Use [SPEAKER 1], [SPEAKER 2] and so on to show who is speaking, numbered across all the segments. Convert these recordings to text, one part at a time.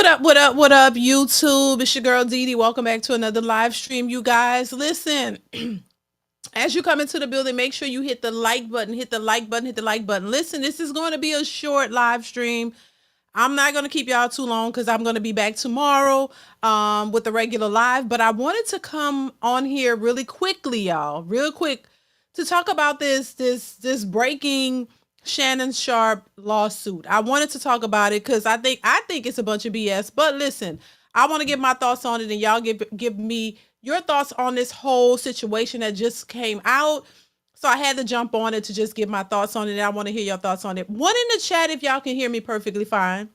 [SPEAKER 1] What up, YouTube? It's your girl DeeDee. Welcome back to another live stream, you guys. Listen, as you come into the building, make sure you hit the like button, hit the like button, hit the like button. Listen, this is going to be a short live stream. I'm not going to keep y'all too long because I'm going to be back tomorrow with the regular live. But I wanted to come on here really quickly, y'all, real quick, to talk about this breaking Shannon Sharpe lawsuit. I wanted to talk about it because I think it's a bunch of BS. But listen, I want to give my thoughts on it, and y'all give me your thoughts on this whole situation that just came out. So I had to jump on it to just give my thoughts on it. And I want to hear your thoughts on it. One in the chat if y'all can hear me perfectly fine.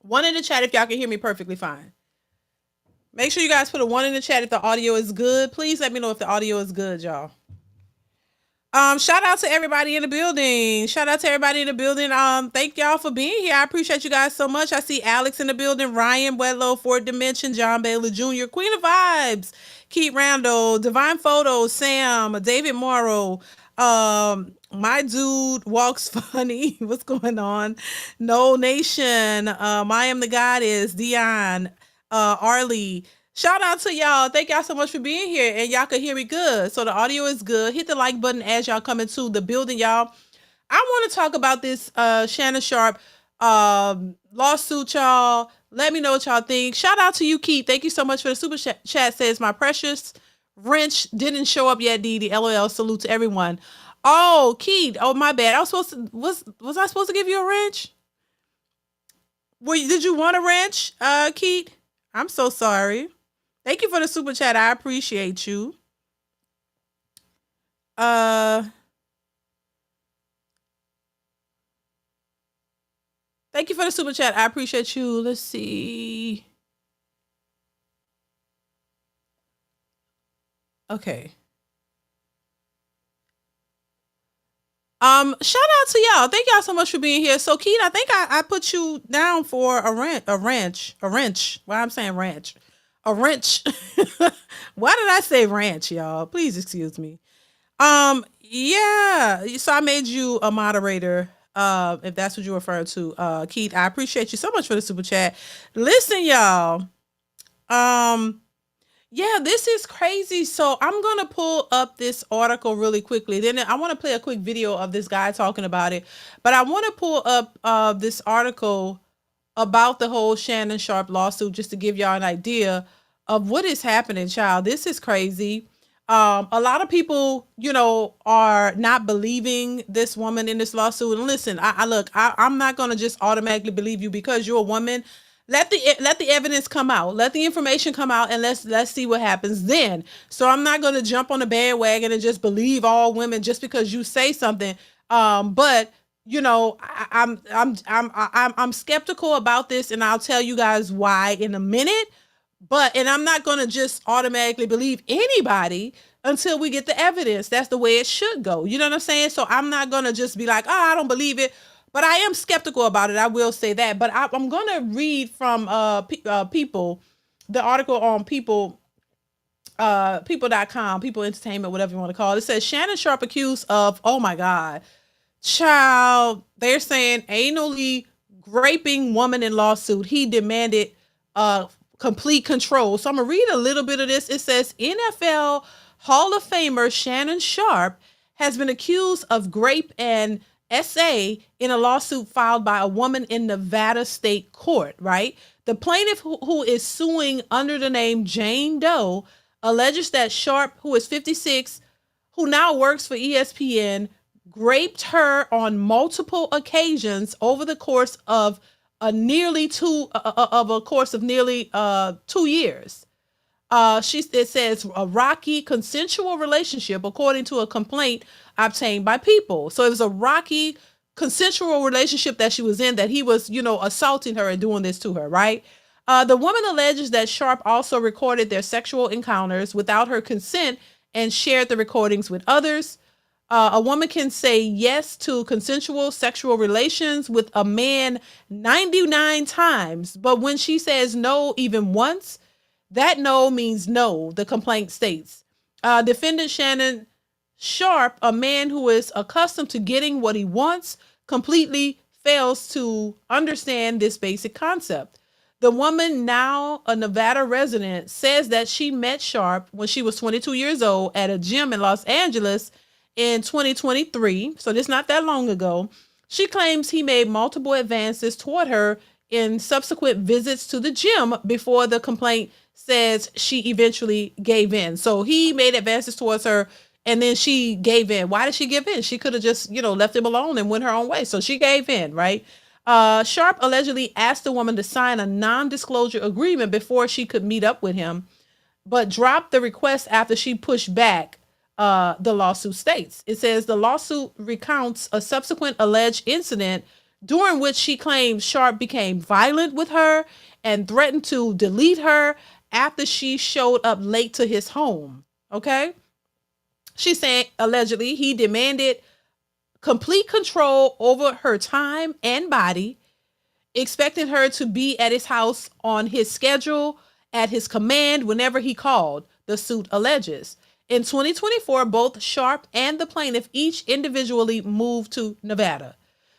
[SPEAKER 1] One in the chat if y'all can hear me perfectly fine. Make sure you guys put a one in the chat if the audio is good. Please let me know if the audio is good, y'all. Shout out to everybody in the building. Shout out to everybody in the building. Thank y'all for being here. I appreciate you guys so much. I see Alex in the building, Ryan Wedlow, Fourth Dimension, John Bailey Jr., Queen of Vibes, Keith Randall, Divine Photos, Sam, David Morrow, my dude walks funny. What's going on? No Nation, I am the goddess, Dion, Arlie. Shout out to y'all. Thank y'all so much for being here. And y'all can hear me good. So the audio is good. Hit the like button as y'all come into the building, y'all. I want to talk about this Shannon Sharpe lawsuit, y'all. Let me know what y'all think. Shout out to you, Keith. Thank you so much for the super chat. Says my precious wrench didn't show up yet, DeeDee. LOL. Salute to everyone. Oh, Keith. Oh, my bad. I was supposed to was I supposed to give you a wrench? Did you want a wrench, Keith? I'm so sorry. Thank you for the super chat. I appreciate you. Thank you for the super chat. I appreciate you. Let's see. Okay. Shout out to y'all. Thank y'all so much for being here. So, Keith, I think I put you down for a wrench. Why I'm saying ranch. A wrench. Why did I say ranch, y'all? Please excuse me. Yeah. So I made you a moderator. If that's what you're referring to, Keith, I appreciate you so much for the super chat. Listen, y'all. Yeah, this is crazy. So I'm gonna pull up this article really quickly. Then I want to play a quick video of this guy talking about it. But I want to pull up this article about the whole Shannon Sharpe lawsuit just to give y'all an idea of what is happening, child. This is crazy. A lot of people, are not believing this woman in this lawsuit. And listen, I'm not gonna just automatically believe you because you're a woman. Let the evidence come out. Let the information come out, and let's see what happens then. So I'm not gonna jump on the bandwagon and just believe all women just because you say something. But I'm skeptical about this, and I'll tell you guys why in a minute. And I'm not going to just automatically believe anybody until we get the evidence. That's the way it should go. You know what I'm saying? So I'm not going to just be like, oh, I don't believe it. But I am skeptical about it. I will say that. But I'm going to read from People, the article on people.com, People Entertainment, whatever you want to call it. It says Shannon Sharpe accused of, oh my God, child, they're saying anally raping woman in lawsuit. He demanded complete control. So I'm gonna read a little bit of this. It says NFL Hall of Famer Shannon Sharpe has been accused of rape and SA in a lawsuit filed by a woman in Nevada state court, right? The plaintiff who is suing under the name Jane Doe alleges that Sharpe, who is 56, who now works for ESPN, raped her on multiple occasions over the course of nearly 2 years. It says a rocky consensual relationship, according to a complaint obtained by People. So it was a rocky consensual relationship that she was in, that he was, assaulting her and doing this to her, right? The woman alleges that Sharpe also recorded their sexual encounters without her consent and shared the recordings with others. A woman can say yes to consensual sexual relations with a man 99 times, but when she says no even once, that no means no, the complaint states. Defendant Shannon Sharpe, a man who is accustomed to getting what he wants, completely fails to understand this basic concept. The woman, now a Nevada resident, says that she met Sharpe when she was 22 years old at a gym in Los Angeles in 2023. So this not that long ago. She claims he made multiple advances toward her in subsequent visits to the gym before the complaint says she eventually gave in. So he made advances towards her and then she gave in. Why did she give in? She could have just, left him alone and went her own way. So she gave in, right? Sharpe allegedly asked the woman to sign a non-disclosure agreement before she could meet up with him, but dropped the request after she pushed back. The lawsuit states. It says the lawsuit recounts a subsequent alleged incident during which she claims Sharpe became violent with her and threatened to delete her after she showed up late to his home. Okay? She's saying allegedly he demanded complete control over her time and body, expecting her to be at his house on his schedule, at his command, whenever he called, the suit alleges. In 2024, both Sharpe and the plaintiff each individually moved to Nevada.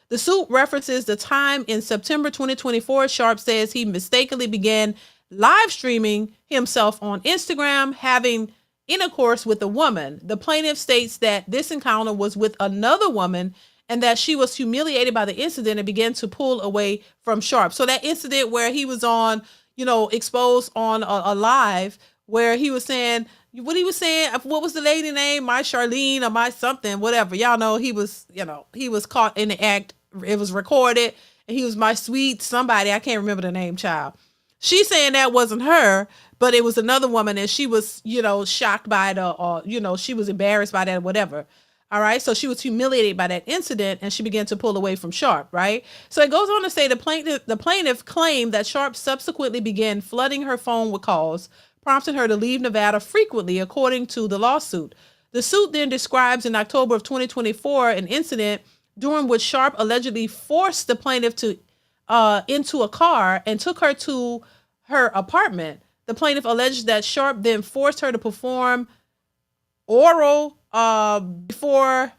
[SPEAKER 1] The suit references the time in September 2024. Sharpe says he mistakenly began live streaming himself on Instagram, having intercourse with a woman. The plaintiff states that this encounter was with another woman and that she was humiliated by the incident and began to pull away from Sharpe. So that incident where he was on, exposed on a live where he was saying, what was the lady name? My Charlene or my something, whatever. Y'all know he was caught in the act. It was recorded and he was my sweet somebody. I can't remember the name, child. She's saying that wasn't her, but it was another woman and she was, shocked by it or she was embarrassed by that or whatever. All right. So she was humiliated by that incident and she began to pull away from Sharpe. Right. So it goes on to say the plaintiff claimed that Sharpe subsequently began flooding her phone with calls, prompting her to leave Nevada frequently, according to the lawsuit. The suit then describes in October of 2024 an incident during which Sharpe allegedly forced the plaintiff to into a car and took her to her apartment. The plaintiff alleged that Sharpe then forced her to perform oral before,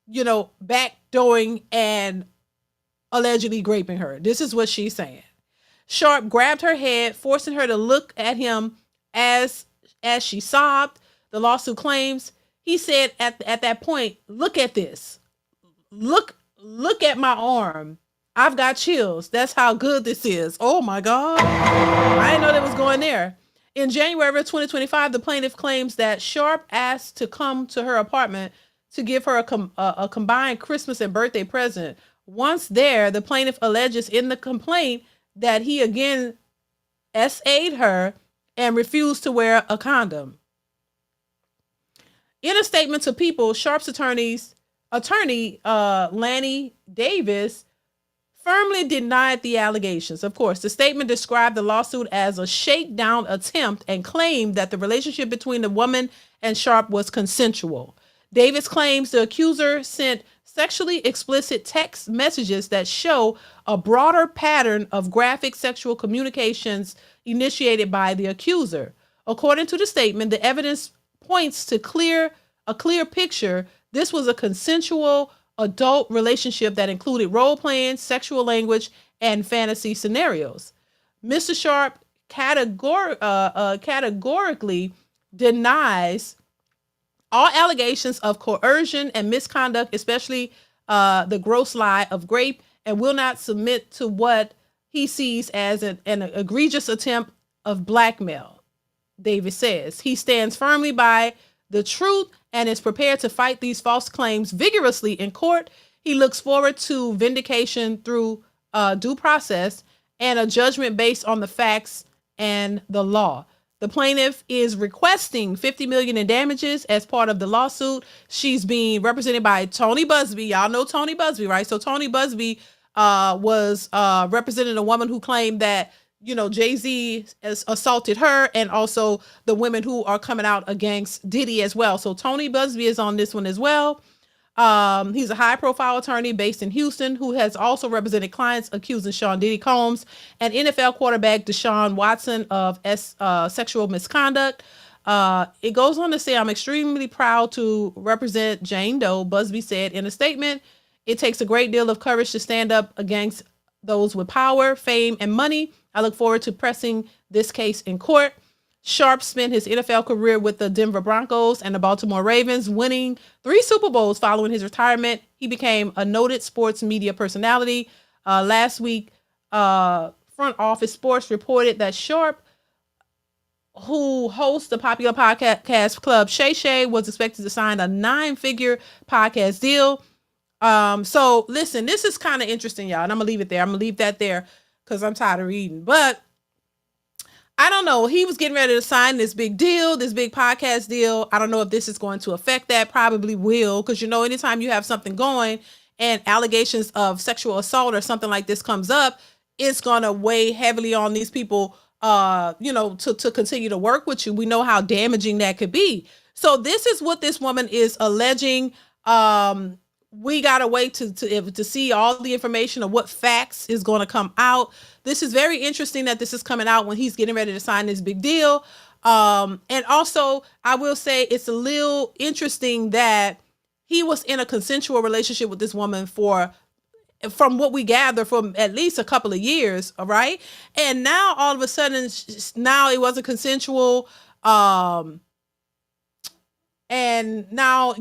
[SPEAKER 1] backdooring and allegedly raping her. This is what she's saying. Sharpe grabbed her head, forcing her to look at him as she sobbed. The lawsuit claims he said at that point, "Look at this. Look at my arm. I've got chills. That's how good this is." Oh my God. I didn't know that was going there. In January of 2025, the plaintiff claims that Sharpe asked to come to her apartment to give her a combined Christmas and birthday present. Once there, the plaintiff alleges in the complaint that he again SA'd her and refused to wear a condom. In a statement to People, Sharpe's attorney, Lanny Davis, firmly denied the allegations. Of course, the statement described the lawsuit as a shakedown attempt and claimed that the relationship between the woman and Sharpe was consensual. Davis claims the accuser sent sexually explicit text messages that show a broader pattern of graphic sexual communications initiated by the accuser. According to the statement, the evidence points to a clear picture. This was a consensual adult relationship that included role-playing, sexual language, and fantasy scenarios. Mr. Sharpe categorically denies all allegations of coercion and misconduct, especially the gross lie of rape, and will not submit to what he sees as an egregious attempt of blackmail. Davis says he stands firmly by the truth and is prepared to fight these false claims vigorously in court. He looks forward to vindication through due process and a judgment based on the facts and the law. The plaintiff is requesting $50 million in damages as part of the lawsuit. She's being represented by Tony Busby. Y'all know Tony Busby, right? So Tony Busby was representing a woman who claimed that, Jay-Z has assaulted her, and also the women who are coming out against Diddy as well. So Tony Busby is on this one as well. He's a high-profile attorney based in Houston who has also represented clients accusing Sean Diddy Combs and NFL quarterback Deshaun Watson of sexual misconduct. It goes on to say, "I'm extremely proud to represent Jane Doe," Busby said in a statement. "It takes a great deal of courage to stand up against those with power, fame, and money. I look forward to pressing this case in court. Sharpe spent his NFL career with the Denver Broncos and the Baltimore Ravens, winning 3 Super Bowls following his retirement. He became a noted sports media personality. Last week, Front Office Sports reported that Sharpe, who hosts the popular podcast club Shay Shay, was expected to sign a 9-figure podcast deal. So listen, this is kind of interesting, y'all, and I'm gonna leave it there. I'm gonna leave that there because I'm tired of reading. But I don't know. He was getting ready to sign this big deal, this big podcast deal. I don't know if this is going to affect that. Probably will, because anytime you have something going and allegations of sexual assault or something like this comes up, it's gonna weigh heavily on these people. To continue to work with you. We know how damaging that could be. So this is what this woman is alleging. We gotta wait to see all the information of what facts is going to come out. This is very interesting that this is coming out when he's getting ready to sign this big deal. And also, I will say it's a little interesting that he was in a consensual relationship with this woman from what we gather, from at least a couple of years, all right? And now all of a sudden, now it wasn't consensual. And now,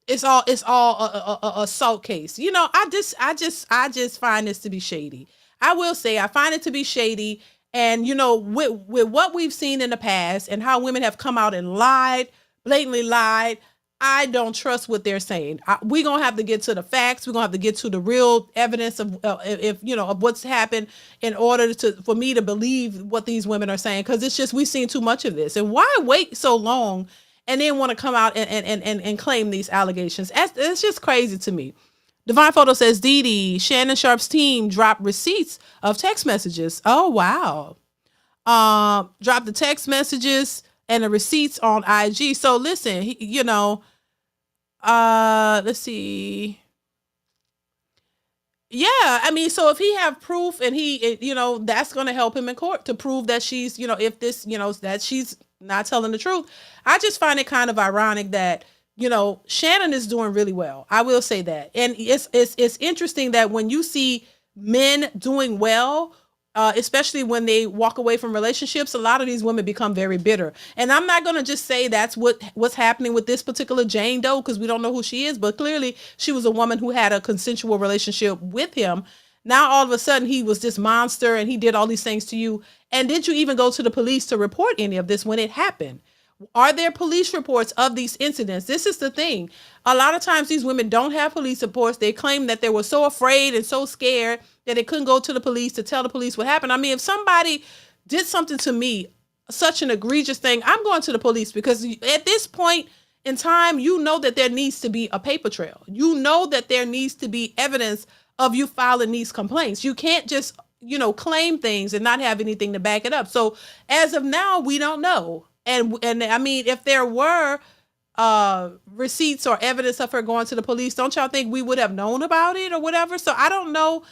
[SPEAKER 1] it's all a assault case. I just find this to be shady. I will say I find it to be shady. And, with what we've seen in the past and how women have come out and blatantly lied, I don't trust what they're saying. We're going to have to get to the facts. We're going to have to get to the real evidence of of what's happened in order for me to believe what these women are saying. Because it's just, we've seen too much of this. And why wait so long and then want to come out and claim these allegations? It's just crazy to me. Divine Photo says, DeeDee, Shannon Sharpe's team dropped receipts of text messages. Oh, wow. Dropped the text messages and the receipts on IG. So listen, let's see. Yeah, I mean, so if he have proof and that's going to help him in court to prove that she's, if this, that she's not telling the truth. I just find it kind of ironic that, Shannon is doing really well. I will say that. And it's interesting that when you see men doing well, especially when they walk away from relationships, a lot of these women become very bitter. And I'm not going to just say that's what's happening with this particular Jane Doe, because we don't know who she is, but clearly she was a woman who had a consensual relationship with him. Now, all of a sudden, he was this monster and he did all these things to you. And did you even go to the police to report any of this when it happened? Are there police reports of these incidents? This is the thing. A lot of times these women don't have police reports. They claim that they were so afraid and so scared that they couldn't go to the police to tell the police what happened. I mean, if somebody did something to me, such an egregious thing, I'm going to the police, because at this point in time, that there needs to be a paper trail. That there needs to be evidence of you filing these complaints. You can't just, claim things and not have anything to back it up. So as of now, we don't know. And I mean, if there were receipts or evidence of her going to the police, don't y'all think we would have known about it or whatever? So I don't know,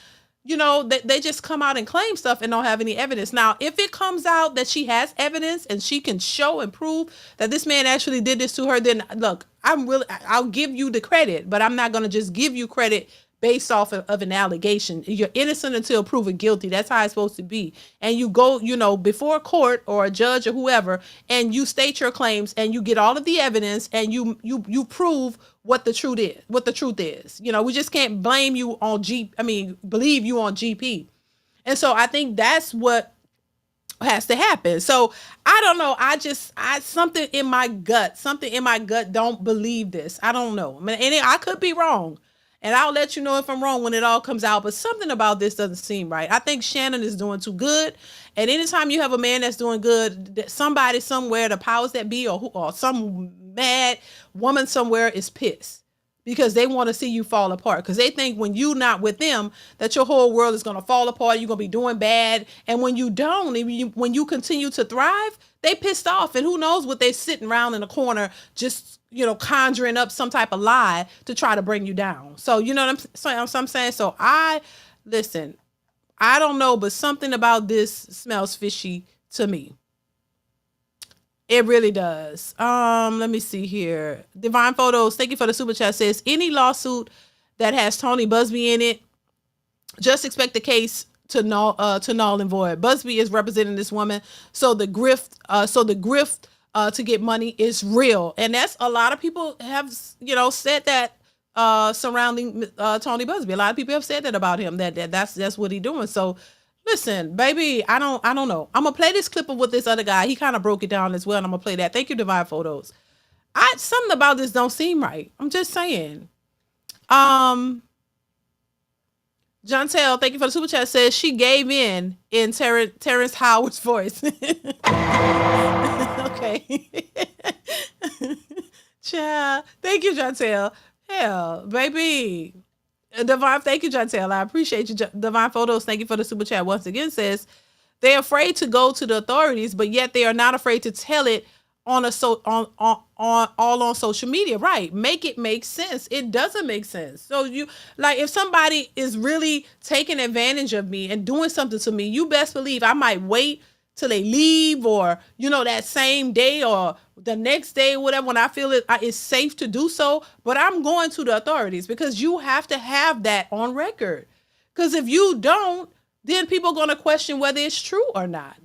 [SPEAKER 1] they just come out and claim stuff and don't have any evidence. Now, if it comes out that she has evidence and she can show and prove that this man actually did this to her, then look, I'll give you the credit, but I'm not going to just give you credit based off of an allegation. You're innocent until proven guilty. That's how it's supposed to be. And you go, before a court or a judge or whoever, and you state your claims and you get all of the evidence and you prove what the truth is. We just can't believe you on GP. And so I think that's what has to happen. So I don't know. Something in my gut don't believe this. I don't know. And I could be wrong. And I'll let you know if I'm wrong when it all comes out. But something about this doesn't seem right. I think Shannon is doing too good. And anytime you have a man that's doing good, somebody somewhere, the powers that be, or some mad woman somewhere is pissed, because they want to see you fall apart. Because they think when you're not with them, that your whole world is going to fall apart. You're going to be doing bad. And when you don't, when you continue to thrive, they pissed off. And who knows what they're sitting around in a corner just conjuring up some type of lie to try to bring you down. So, you know what I'm saying? So I don't know, but something about this smells fishy to me. It really does. Let me see here. Divine Photos, thank you for the super chat, says, any lawsuit that has Tony Busby in it, just expect the case null and void. Busby is representing this woman, so the grift, to get money is real, and that's a lot of people have said that surrounding Tony Busby. A lot of people have said that about him. That's what he's doing. So listen, baby, I don't know. I'm gonna play this clip of what this other guy. He kind of broke it down as well, and I'm gonna play that. Thank you, Divine Photos. Something about this don't seem right. I'm just saying. Jontel, thank you for the super chat. Says she gave in Terrence Howard's voice. Okay. Child. Thank you, Jontel. Hell, baby. Divine, thank you, Jontel. I appreciate you. Divine Photos, thank you for the super chat. Once again, says they're afraid to go to the authorities, but yet they are not afraid to tell it on social media. Right. Make it make sense. It doesn't make sense. So you, like, if somebody is really taking advantage of me and doing something to me, you best believe I might wait till they leave, or that same day or the next day, whatever, when I feel it's safe to do so. But I'm going to the authorities, because you have to have that on record. Because if you don't, then people are going to question whether it's true or not.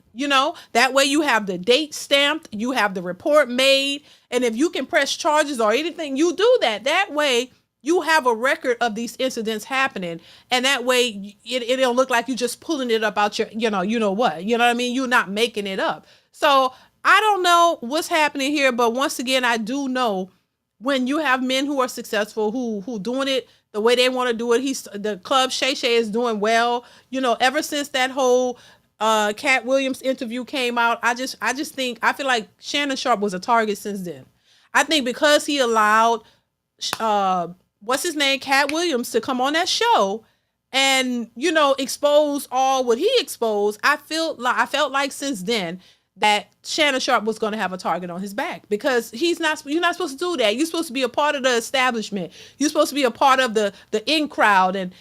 [SPEAKER 1] That way you have the date stamped, you have the report made, and if you can press charges or anything, you do that. That way you have a record of these incidents happening, and that way it'll look like you just pulling it up out your, what I mean? You're not making it up. So I don't know what's happening here, but once again, I do know when you have men who are successful, who doing it the way they want to do it. The club Shay Shay is doing well. Ever since that whole Cat Williams interview came out, I feel like Shannon Sharpe was a target since then. I think because he allowed what's his name, Cat Williams, to come on that show and expose all what he exposed. I felt like since then that Shannon Sharpe was going to have a target on his back, because you're not supposed to do that. You're supposed to be a part of the establishment. You're supposed to be a part of the in crowd, and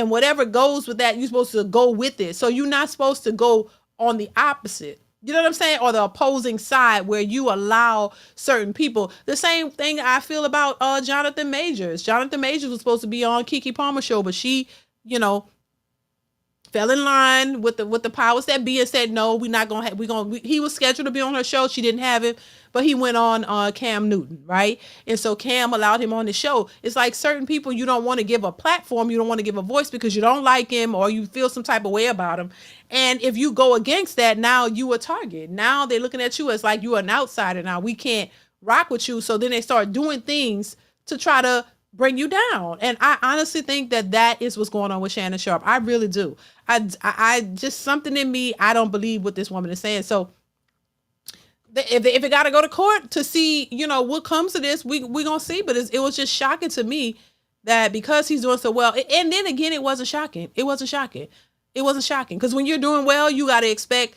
[SPEAKER 1] whatever goes with that, you're supposed to go with it. So you're not supposed to go on the opposite. You know what I'm saying? Or the opposing side, where you allow certain people. The same thing I feel about Jonathan Majors. Jonathan Majors was supposed to be on Keke Palmer show, but she, fell in line with the powers that be and said, no, we're not gonna have, he was scheduled to be on her show. She didn't have it, but he went on Cam Newton, right? And so Cam allowed him on the show. It's like certain people you don't want to give a platform, you don't want to give a voice, because you don't like him or you feel some type of way about him. And if you go against that, now you a target. Now they're looking at you as like you're an outsider. Now we can't rock with you. So then they start doing things to try to bring you down. And I honestly think that is what's going on with Shannon Sharpe. I really do. I just, something in me, I don't believe what this woman is saying. So if it got to go to court to see, what comes of this, we gonna see. But it was just shocking to me that because he's doing so well, and then again, it wasn't shocking. It wasn't shocking. Because when you're doing well, you got to expect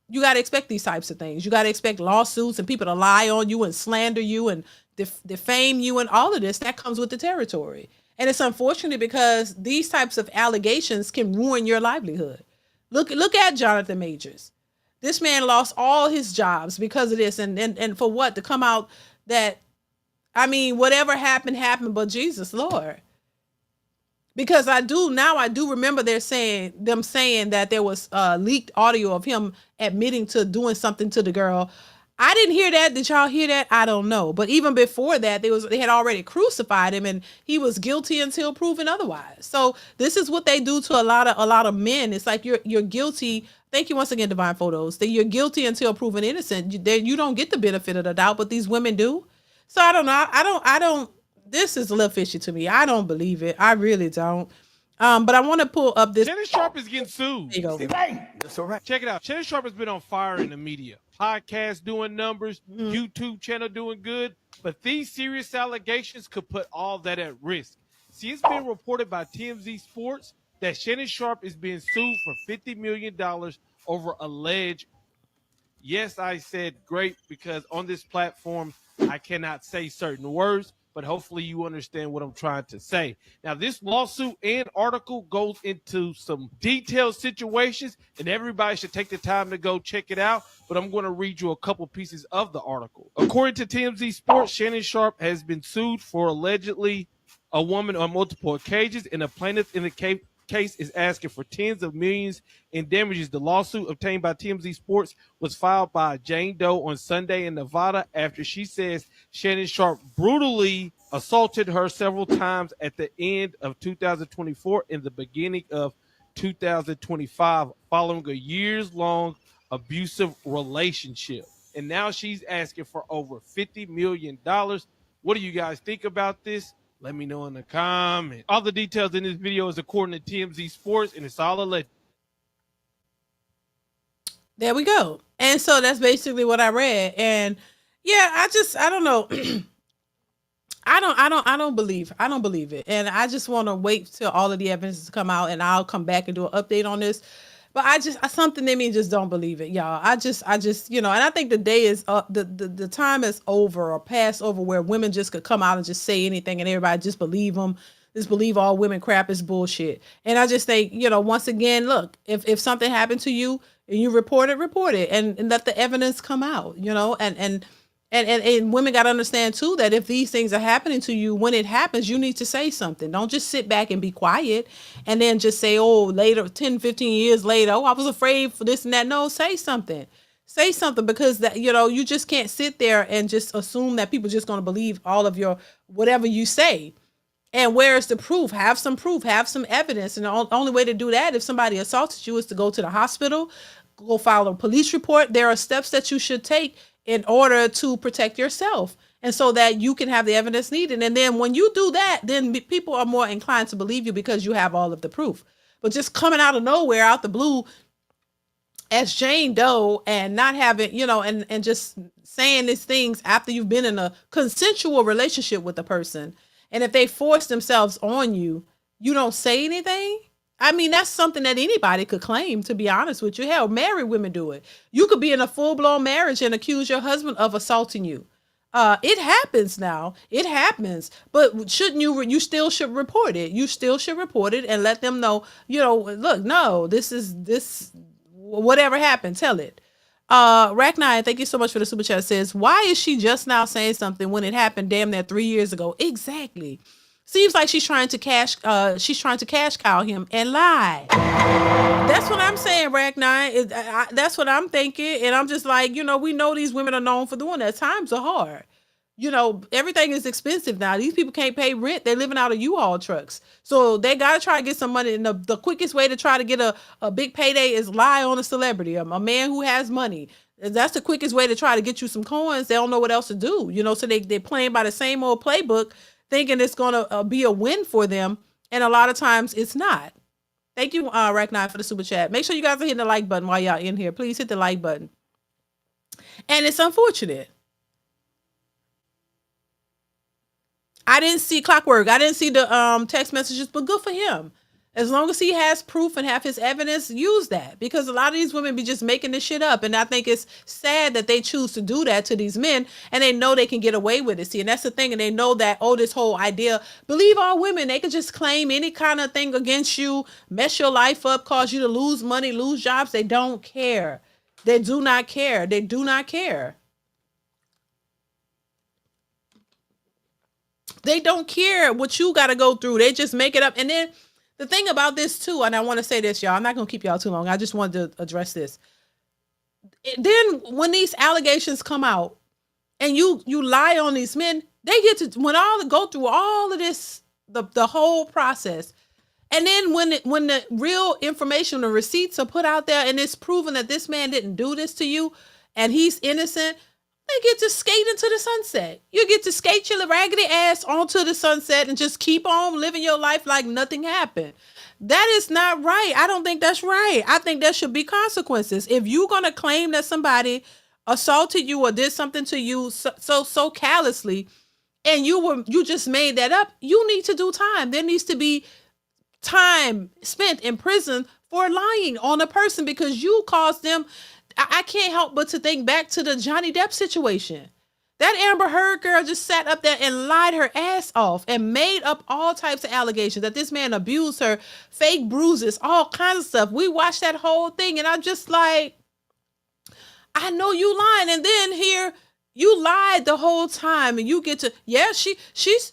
[SPEAKER 1] these types of things. You got to expect lawsuits and people to lie on you and slander you and defame you and all of this. That comes with the territory. And it's unfortunate because these types of allegations can ruin your livelihood. Look at Jonathan Majors. This man lost all his jobs because of this. And for what? To come out that, I mean, whatever happened, but Jesus, Lord. Because I do remember them saying that there was leaked audio of him admitting to doing something to the girl. I didn't hear that. Did y'all hear that? I don't know. But even before that, they had already crucified him, and he was guilty until proven otherwise. So this is what they do to a lot of men. It's like you're guilty. Thank you once again, Divine Photos. That you're guilty until proven innocent. You don't get the benefit of the doubt, but these women do. So I don't know. I don't. This is a little fishy to me. I don't believe it. I really don't. But I want to pull up this.
[SPEAKER 2] Shannon Sharpe is getting sued.
[SPEAKER 1] There you go.
[SPEAKER 3] That's all right.
[SPEAKER 2] Check it out. Shannon Sharpe has been on fire in the media. Podcast doing numbers, YouTube channel doing good. But these serious allegations could put all that at risk. See, it's been reported by TMZ Sports that Shannon Sharpe is being sued for $50 million over alleged. Yes, I said great, because on this platform, I cannot say certain words, but hopefully you understand what I'm trying to say. Now, this lawsuit and article goes into some detailed situations, and everybody should take the time to go check it out, but I'm going to read you a couple pieces of the article. According to TMZ Sports, Shannon Sharpe has been sued for allegedly a woman on multiple occasions, and a plaintiff in the case case is asking for tens of millions in damages. The lawsuit obtained by TMZ Sports was filed by Jane Doe on Sunday in Nevada after she says Shannon Sharpe brutally assaulted her several times at the end of 2024 and the beginning of 2025 following a years-long abusive relationship. And now she's asking for over $50 million. What do you guys think about this? Let me know in the comments. All the details in this video is according to TMZ Sports, and it's all alleged.
[SPEAKER 1] There we go. And so that's basically what I read. And yeah, I don't know. I don't believe it. And I just want to wait till all of the evidence to come out, and I'll come back and do an update on this. But something in me just don't believe it, y'all. I just, and I think the day is up, the time is over or past over where women just could come out and just say anything and everybody just believe them. Just believe all women crap is bullshit. And I just think, once again, look, if something happened to you and you report it and let the evidence come out, and women got to understand too that if these things are happening to you, when it happens, you need to say something. Don't just sit back and be quiet and then just say, oh, later, 10, 15 years later, oh, I was afraid for this and that. No, say something. Say something, because that, you just can't sit there and just assume that people are just going to believe all of your, whatever you say. And where is the proof? Have some proof, have some evidence. And the only way to do that, if somebody assaulted you, is to go to the hospital, go file a police report. There are steps that you should take in order to protect yourself, and so that you can have the evidence needed. And then when you do that, then people are more inclined to believe you because you have all of the proof. But just coming out of nowhere, out the blue, as Jane Doe, and not having, and just saying these things after you've been in a consensual relationship with a person, and if they force themselves on you, you don't say anything. I mean, that's something that anybody could claim, to be honest with you. Hell, married women do it. You could be in a full-blown marriage and accuse your husband of assaulting you. It happens now. It happens. But shouldn't you still should report it. You still should report it and let them know, look, no, this, whatever happened, tell it. Rack9, thank you so much for the super chat, says, why is she just now saying something when it happened damn near 3 years ago? Exactly. Seems like she's trying to cash cow him and lie. That's what I'm saying, Rack9. That's what I'm thinking. And I'm just like, we know these women are known for doing that. Times are hard. Everything is expensive now. These people can't pay rent. They're living out of U-Haul trucks. So they got to try to get some money. And the quickest way to try to get a big payday is lie on a celebrity, a man who has money. That's the quickest way to try to get you some coins. They don't know what else to do. So they're playing by the same old playbook, thinking it's going to be a win for them. And a lot of times it's not. Thank you, Rack9, for the super chat. Make sure you guys are hitting the like button while y'all in here. Please hit the like button. And it's unfortunate. I didn't see Clockwork. I didn't see the text messages, but good for him. As long as he has proof and have his evidence, use that. Because a lot of these women be just making this shit up. And I think it's sad that they choose to do that to these men. And they know they can get away with it. See, and that's the thing. And they know that, this whole idea, believe all women. They can just claim any kind of thing against you, mess your life up, cause you to lose money, lose jobs. They don't care. They do not care. They do not care. They don't care what you got to go through. They just make it up. And then the thing about this too, and I want to say this, y'all, I'm not going to keep y'all too long. I just wanted to address this. Then when these allegations come out and you lie on these men, they get to, go through all of this, the whole process. And then when the real information, the receipts are put out there and it's proven that this man didn't do this to you and he's innocent, they get to skate into the sunset. You get to skate your raggedy ass onto the sunset and just keep on living your life like nothing happened. That is not right. I don't think that's right. I think there should be consequences. If you're going to claim that somebody assaulted you or did something to you so callously, and you just made that up, you need to do time. There needs to be time spent in prison for lying on a person because you caused them. I can't help but to think back to the Johnny Depp situation. That Amber Heard girl just sat up there and lied her ass off and made up all types of allegations that this man abused her, fake bruises, all kinds of stuff. We watched that whole thing and I'm just like, I know you lying. And then here you lied the whole time and you get to, she's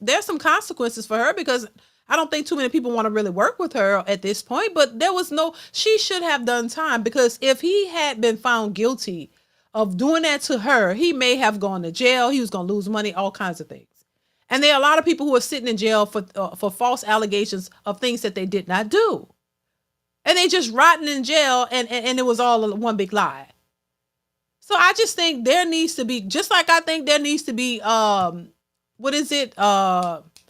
[SPEAKER 1] there's some consequences for her because I don't think too many people want to really work with her at this point, but she should have done time, because if he had been found guilty of doing that to her, he may have gone to jail. He was going to lose money, all kinds of things. And there are a lot of people who are sitting in jail for false allegations of things that they did not do. And they just rotting in jail, and it was all one big lie. So I just think there needs to be, just like I think there needs to be,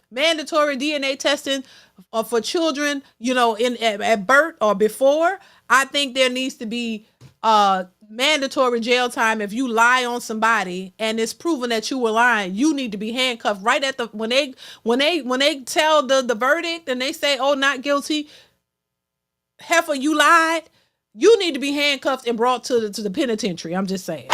[SPEAKER 1] mandatory DNA testing for children, at birth or before. I think there needs to be mandatory jail time if you lie on somebody and it's proven that you were lying. You need to be handcuffed right at the when they tell the verdict and they say, oh, not guilty. Heifer, you lied. You need to be handcuffed and brought to the penitentiary. I'm just saying.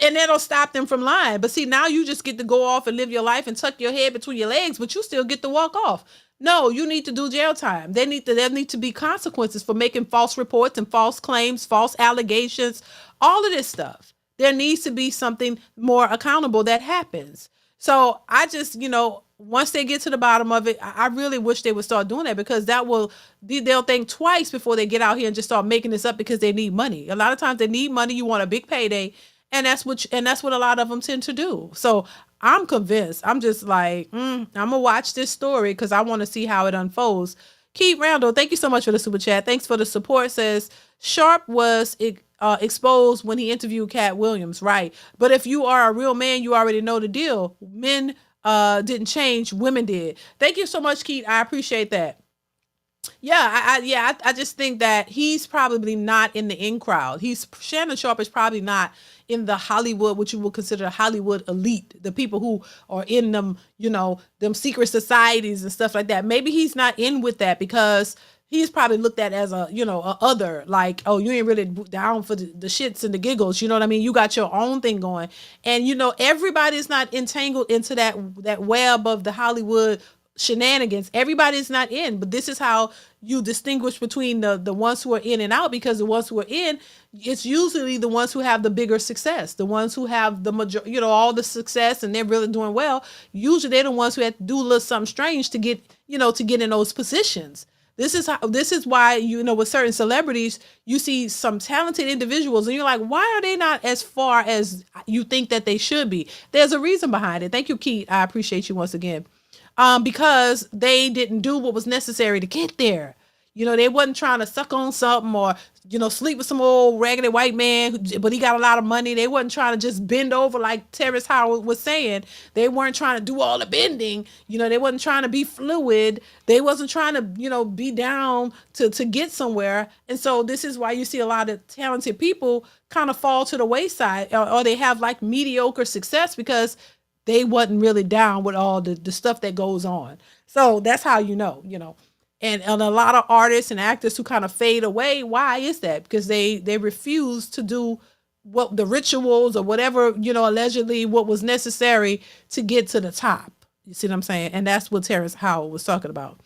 [SPEAKER 1] And that'll stop them from lying. But see, now you just get to go off and live your life and tuck your head between your legs, but you still get to walk off. No, you need to do jail time. There need to be consequences for making false reports and false claims, false allegations, all of this stuff. There needs to be something more accountable that happens. So I just, once they get to the bottom of it, I really wish they would start doing that, because they'll think twice before they get out here and just start making this up because they need money. A lot of times they need money. You want a big payday. And that's what a lot of them tend to do. So I'm convinced. I'm just like, I'm going to watch this story because I want to see how it unfolds. Keith Randall, thank you so much for the super chat. Thanks for the support. Says, Sharpe was exposed when he interviewed Cat Williams. Right. But if you are a real man, you already know the deal. Men didn't change. Women did. Thank you so much, Keith. I appreciate that. Yeah, I just think that he's probably not in the in crowd. Shannon Sharpe is probably not in the Hollywood, what you would consider Hollywood elite, the people who are in them, them secret societies and stuff like that. Maybe he's not in with that because he's probably looked at as a other, like, oh, you ain't really down for the shits and the giggles. You know what I mean? You got your own thing going. And, everybody's not entangled into that web of the Hollywood shenanigans. Everybody's not in, but this is how you distinguish between the ones who are in and out, because the ones who are in, it's usually the ones who have the bigger success, the ones who have the majority, all the success, and they're really doing well. Usually they're the ones who have to do a little something strange to get in those positions. This is why, with certain celebrities, you see some talented individuals and you're like, why are they not as far as you think that they should be? There's a reason behind it. Thank you, Keith. I appreciate you once again. Because they didn't do what was necessary to get there. They wasn't trying to suck on something or, sleep with some old raggedy white man, but he got a lot of money. They wasn't trying to just bend over like Terrence Howard was saying. They weren't trying to do all the bending. They wasn't trying to be fluid. They wasn't trying to, be down to get somewhere. And so this is why you see a lot of talented people kind of fall to the wayside, or they have like mediocre success because they wasn't really down with all the stuff that goes on. So that's how and a lot of artists and actors who kind of fade away. Why is that? Because they refuse to do what the rituals or whatever, allegedly what was necessary to get to the top. You see what I'm saying? And that's what Terrence Howard was talking about.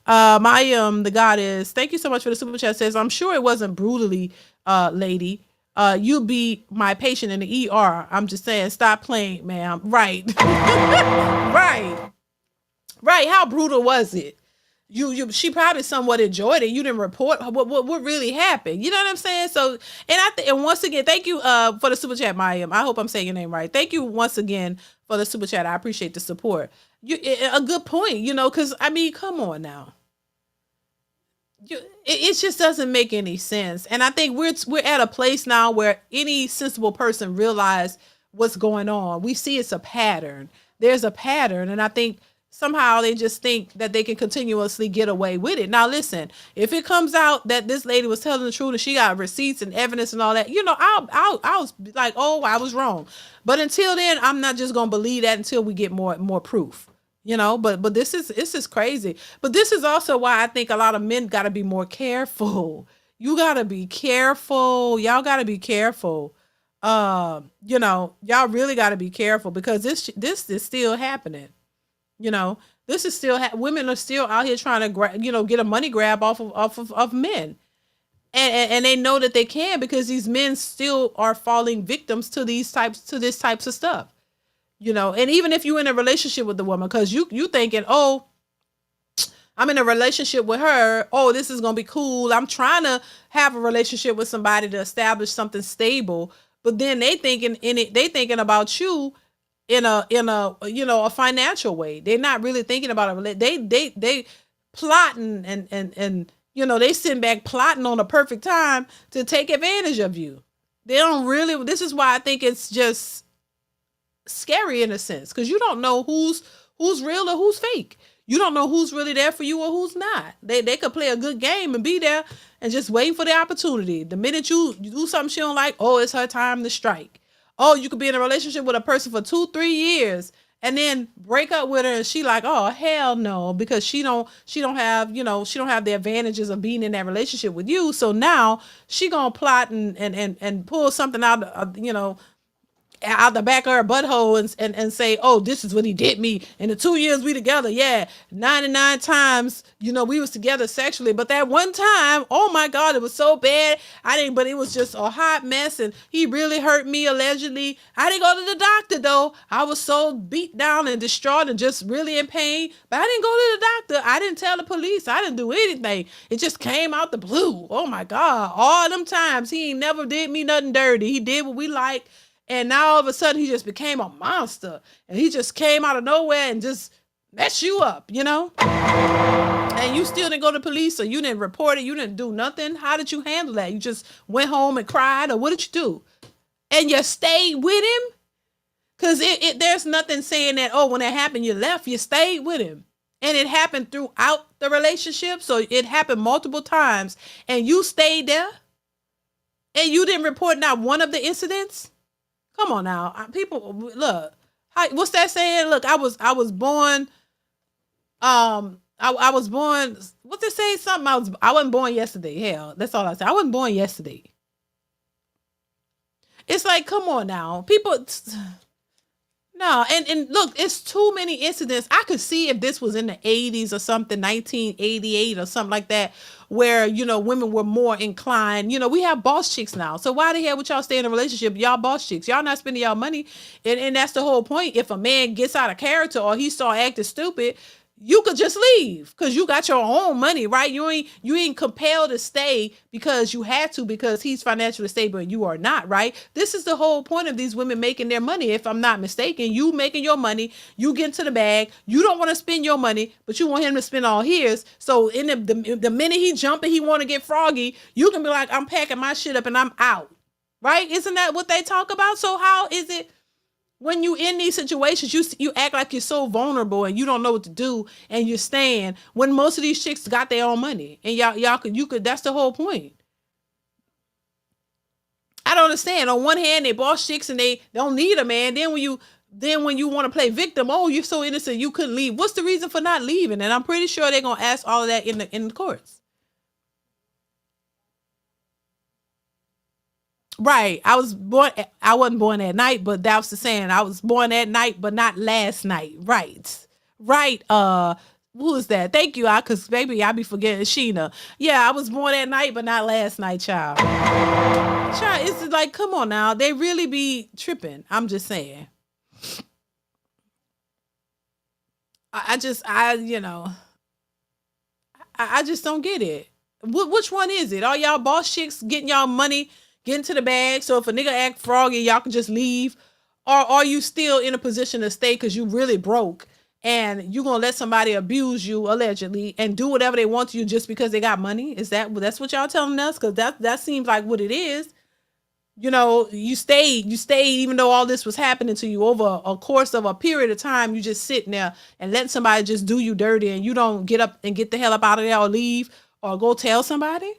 [SPEAKER 1] The goddess, thank you so much for the super chat. Says, I'm sure it wasn't brutally, lady. You'll be my patient in the ER. I'm just saying, stop playing, ma'am. Right. Right. How brutal was it? She probably somewhat enjoyed it. You didn't report what really happened. You know what I'm saying? So, and once again, thank you for the super chat, Mayim. I hope I'm saying your name right. Thank you once again for the super chat. I appreciate the support. A good point, because come on now. It just doesn't make any sense. And I think we're at a place now where any sensible person realize what's going on. We see it's a pattern. There's a pattern. And I think somehow they just think that they can continuously get away with it. Now, listen, if it comes out that this lady was telling the truth and she got receipts and evidence and all that, I'll like, oh, I was wrong. But until then, I'm not just going to believe that until we get more proof. But this is crazy. But this is also why I think a lot of men got to be more careful. You got to be careful. Y'all got to be careful. Y'all really got to be careful because this is still happening. This is still women are still out here trying to get a money grab off of men. And they know that they can because these men still are falling victims to this types of stuff. And even if you're in a relationship with the woman, because you thinking, oh, I'm in a relationship with her. Oh, this is gonna be cool. I'm trying to have a relationship with somebody to establish something stable. But then they thinking in it, they thinking about you in a a financial way. They're not really thinking about it. They plotting and they sitting back plotting on a perfect time to take advantage of you. They don't really. This is why I think it's just scary in a sense because you don't know who's real or who's fake. You don't know who's really there for you or who's not. They could play a good game and be there and just waiting for the opportunity. The minute you do something she don't like, oh, it's her time to strike. Oh, you could be in a relationship with a person for 2-3 years and then break up with her and she like, oh hell no, because she don't have she don't have the advantages of being in that relationship with you. So now she gonna plot and pull something out of out the back of her butthole and say, oh, this is what he did me. In the 2 years we together, yeah, 99 times, we was together sexually. But that one time, oh my God, it was so bad. But it was just a hot mess and he really hurt me allegedly. I didn't go to the doctor though. I was so beat down and distraught and just really in pain. But I didn't go to the doctor. I didn't tell the police. I didn't do anything. It just came out the blue. Oh my God. All them times he ain't never did me nothing dirty. He did what we like. And now all of a sudden he just became a monster and he just came out of nowhere and just messed you up, and you still didn't go to police or you didn't report it. You didn't do nothing. How did you handle that? You just went home and cried or what did you do? And you stayed with him? Because there's nothing saying that, oh, when that happened, you left, you stayed with him. And it happened throughout the relationship. So it happened multiple times and you stayed there and you didn't report not one of the incidents. Come on now, people. Look, what's that saying? Look, I was born. I was born. What's it say? Something. I wasn't born yesterday. Hell, that's all I said. I wasn't born yesterday. It's like, come on now, people. No, and look, it's too many incidents. I could see if this was in the 80s or something, 1988 or something like that, where, women were more inclined. We have boss chicks now. So why the hell would y'all stay in a relationship? Y'all boss chicks. Y'all not spending y'all money. And that's the whole point. If a man gets out of character or he start acting stupid, you could just leave because you got your own money, right? You ain't compelled to stay because you had to because he's financially stable and you are not, right? This is the whole point of these women making their money. If I'm not mistaken, you making your money, you get into the bag. You don't want to spend your money, but you want him to spend all his. So in the minute he jump and he want to get froggy, you can be like, I'm packing my shit up and I'm out, right? Isn't that what they talk about? So how is it? When you in these situations, you act like you're so vulnerable and you don't know what to do and you're staying when most of these chicks got their own money and you could that's the whole point. I don't understand. On one hand, they boss chicks and they don't need a man. Then when you want to play victim, oh, you're so innocent, you couldn't leave. What's the reason for not leaving? And I'm pretty sure they're gonna ask all of that in the courts. Right. I wasn't born at night, but that was the saying. I was born at night, but not last night. Right. Right. Who is that? Thank you, cause baby, I be forgetting Sheena. Yeah, I was born at night, but not last night, child. Child, it's like, come on now. They really be tripping. I'm just saying. I just don't get it. Which one is it? Are y'all boss chicks getting y'all money, getting to the bag? So if a nigga act froggy, y'all can just leave? Or are you still in a position to stay because you really broke and you gonna let somebody abuse you allegedly and do whatever they want to you just because they got money? That's what y'all telling us? Because that seems like what it is. You stayed even though all this was happening to you over a course of a period of time. You just sitting there and letting somebody just do you dirty and you don't get up and get the hell up out of there or leave or go tell somebody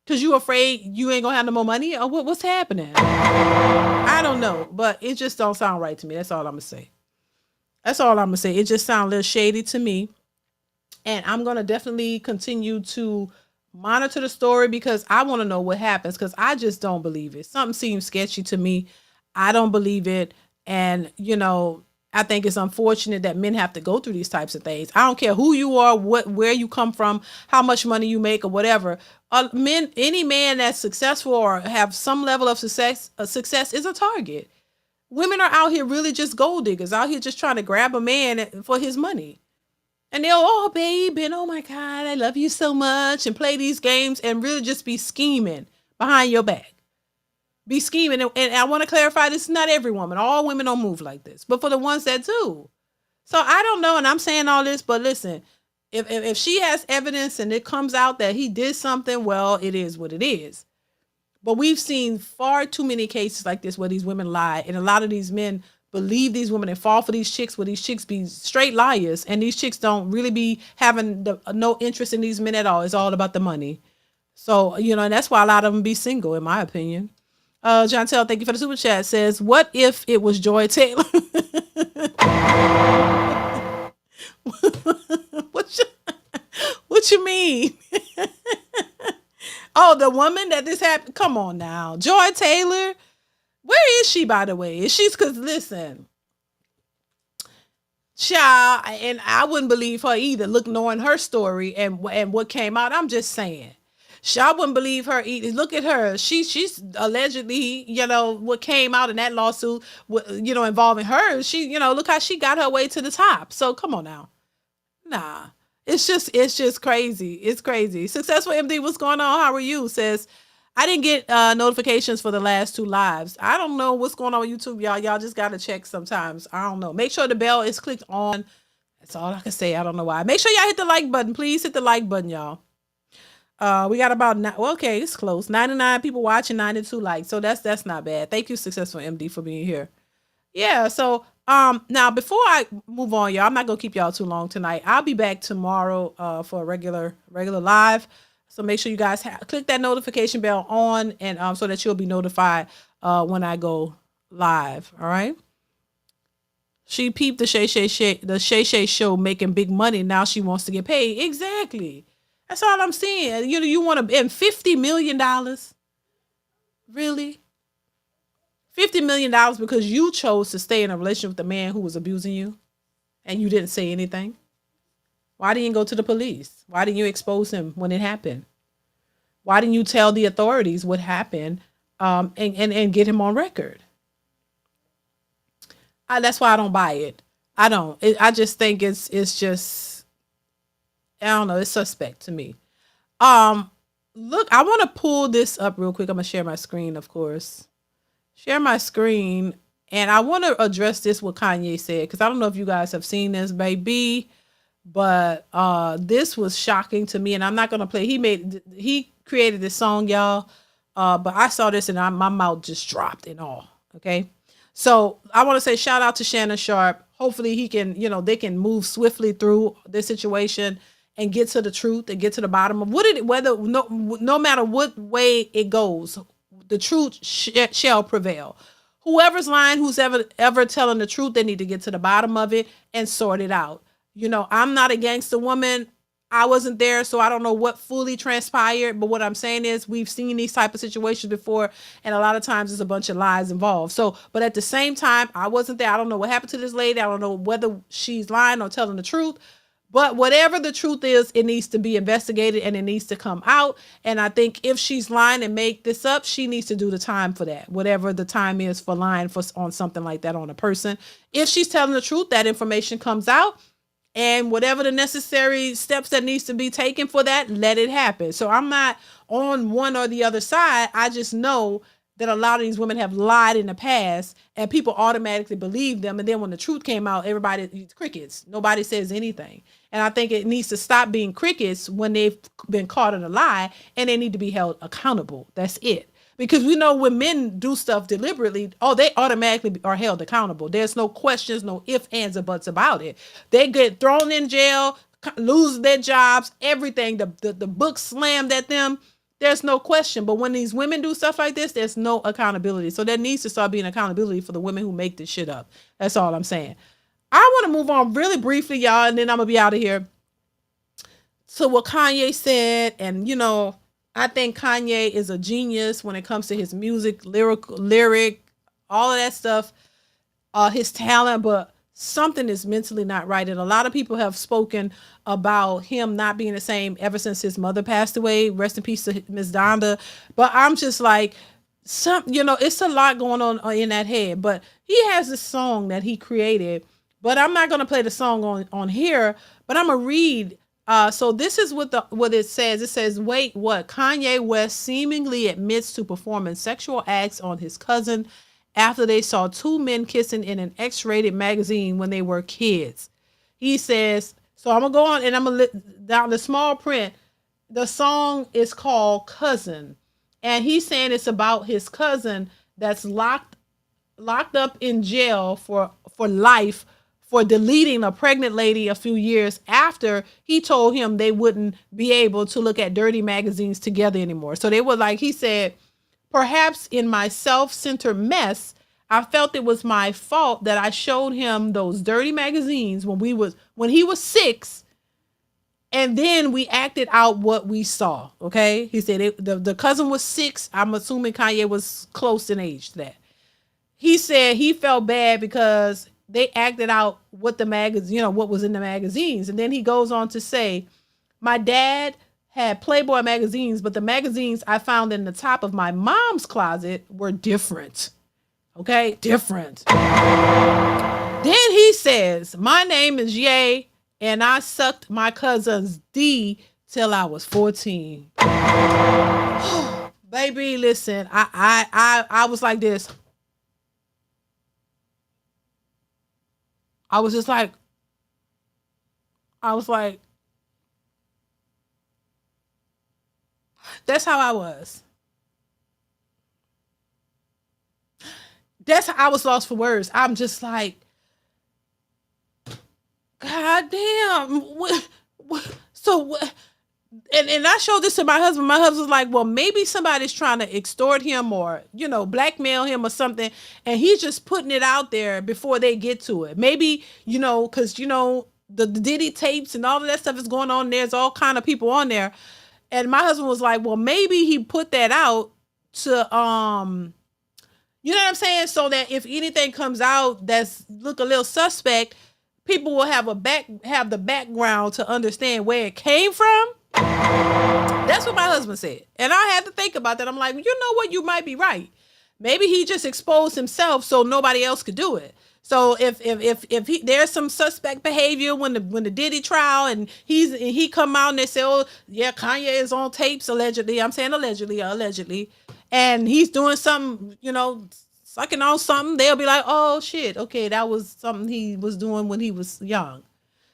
[SPEAKER 1] because you afraid you ain't gonna have no more money or what's happening. I don't know, but it just don't sound right to me. That's all I'm gonna say. It just sounds a little shady to me, and I'm gonna definitely continue to monitor the story because I want to know what happens because I just don't believe it. Something seems sketchy to me. I don't believe it. And, I think it's unfortunate that men have to go through these types of things. I don't care who you are, where you come from, how much money you make or whatever. Any man that's successful or have some level of success is a target. Women are out here really just gold diggers, out here just trying to grab a man for his money. And they'll, oh, babe, and oh my God, I love you so much, and play these games and really just be scheming behind your back. Be scheming. And I want to clarify, this is not every woman. All women don't move like this. But for the ones that do. So I don't know, and I'm saying all this, but listen, if she has evidence and it comes out that he did something, well, it is what it is. But we've seen far too many cases like this where these women lie, and a lot of these men believe these women and fall for these chicks, where these chicks be straight liars, and these chicks don't really be having no interest in these men at all. It's all about the money. So, and that's why a lot of them be single, in my opinion. John Tell, thank you for the super chat. Says, what if it was Joy Taylor? what, you, what you mean? Oh, the woman that this happened? Come on now. Joy Taylor? Where is she, by the way? Is she's, because listen, child, and I wouldn't believe her either, look, knowing her story and what came out. I'm just saying. I wouldn't believe her either. Look at her. She's allegedly, what came out in that lawsuit, involving her. She, look how she got her way to the top. So come on now. Nah. It's just crazy. It's crazy. Successful MD, what's going on? How are you? Says, I didn't get notifications for the last 2 lives. I don't know what's going on with YouTube, y'all. Y'all just got to check sometimes. I don't know. Make sure the bell is clicked on. That's all I can say. I don't know why. Make sure y'all hit the like button. Please hit the like button, y'all. We got about, okay, it's close. 99 people watching, 92 likes. So that's not bad. Thank you, Successful MD, for being here. Yeah, so now before I move on, y'all, I'm not gonna keep y'all too long tonight. I'll be back tomorrow for a regular live. So make sure you guys click that notification bell on, and so that you'll be notified when I go live. All right. She peeped the Shay show making big money. Now she wants to get paid. Exactly. That's all I'm saying. You want to, and $50 million? Really? $50 million because you chose to stay in a relationship with a man who was abusing you and you didn't say anything? Why didn't you go to the police? Why didn't you expose him when it happened? Why didn't you tell the authorities what happened and get him on record? That's why I don't buy it. I don't. I just think it's just, I don't know, it's suspect to me. Look, I want to pull this up real quick. I'm going to share my screen, of course. Share my screen, and I want to address this what Kanye said, because I don't know if you guys have seen this, baby, but this was shocking to me, and I'm not gonna play. He created this song, y'all, but I saw this and my mouth just dropped in awe. Okay, so I want to say shout out to Shannon Sharpe. Hopefully he can, they can move swiftly through this situation and get to the truth and get to the bottom of no matter what way it goes. The truth shall prevail. Whoever's lying, who's ever telling the truth, they need to get to the bottom of it and sort it out. I'm not a gangster woman. I wasn't there, so I don't know what fully transpired. But what I'm saying is we've seen these type of situations before, and a lot of times there's a bunch of lies involved. So, but at the same time, I wasn't there. I don't know what happened to this lady. I don't know whether she's lying or telling the truth. But whatever the truth is, it needs to be investigated and it needs to come out. And I think if she's lying and make this up, she needs to do the time for that. Whatever the time is for lying on something like that on a person. If she's telling the truth, that information comes out. And whatever the necessary steps that needs to be taken for that, let it happen. So I'm not on one or the other side. I just know that a lot of these women have lied in the past and people automatically believe them. And then when the truth came out, everybody, crickets, nobody says anything. And I think it needs to stop being crickets when they've been caught in a lie, and they need to be held accountable. That's it. Because we know when men do stuff deliberately, they automatically are held accountable. There's no questions, no ifs, ands, or buts about it. They get thrown in jail, lose their jobs, everything. The book slammed at them. There's no question. But when these women do stuff like this, there's no accountability. So there needs to start being accountability for the women who make this shit up. That's all I'm saying. I want to move on really briefly, y'all, and then I'm going to be out of here. So what Kanye said, and, I think Kanye is a genius when it comes to his music, lyric, all of that stuff, his talent, but something is mentally not right. And a lot of people have spoken about him not being the same ever since his mother passed away. Rest in peace to Miss Donda. But I'm just like, it's a lot going on in that head. But he has this song that he created, but I'm not gonna play the song on here. But I'm gonna read. So this is what it says. It says, "Wait, what? Kanye West seemingly admits to performing sexual acts on his cousin after they saw two men kissing in an X-rated magazine when they were kids." He says. So I'm gonna go on and I'm gonna down the small print. The song is called "Cousin," and he's saying it's about his cousin that's locked up in jail for life for deleting a pregnant lady a few years after he told him they wouldn't be able to look at dirty magazines together anymore. So they were like, he said, "Perhaps in my self-centered mess, I felt it was my fault that I showed him those dirty magazines when he was 6, and then we acted out what we saw." Okay, he said the cousin was 6. I'm assuming Kanye was close in age to that. He said he felt bad because they acted out what what was in the magazines. And then he goes on to say, "My dad had Playboy magazines, but the magazines I found in the top of my mom's closet were different." Okay, different. Then he says, "My name is Ye, and I sucked my cousin's D till I was 14." Baby, listen, I was like this. I was just like, I was like, that's how I was. That's how I was lost for words. I'm just like, God damn. So what? And I showed this to my husband. My husband was like, "Well, maybe somebody's trying to extort him or, blackmail him or something. And he's just putting it out there before they get to it. Maybe, because, the Diddy tapes and all of that stuff is going on. There's all kind of people on there." And my husband was like, "Well, maybe he put that out to, you know what I'm saying? So that if anything comes out that's look a little suspect, people will have the background to understand where it came from." That's what my husband said. And I had to think about that. I'm like, you know what? You might be right. Maybe he just exposed himself so nobody else could do it. So if there's some suspect behavior when the Diddy trial and he come out and they say, "Oh yeah, Kanye is on tapes allegedly." I'm saying allegedly, and he's doing something, sucking on something. They'll be like, "Oh shit, okay, that was something he was doing when he was young."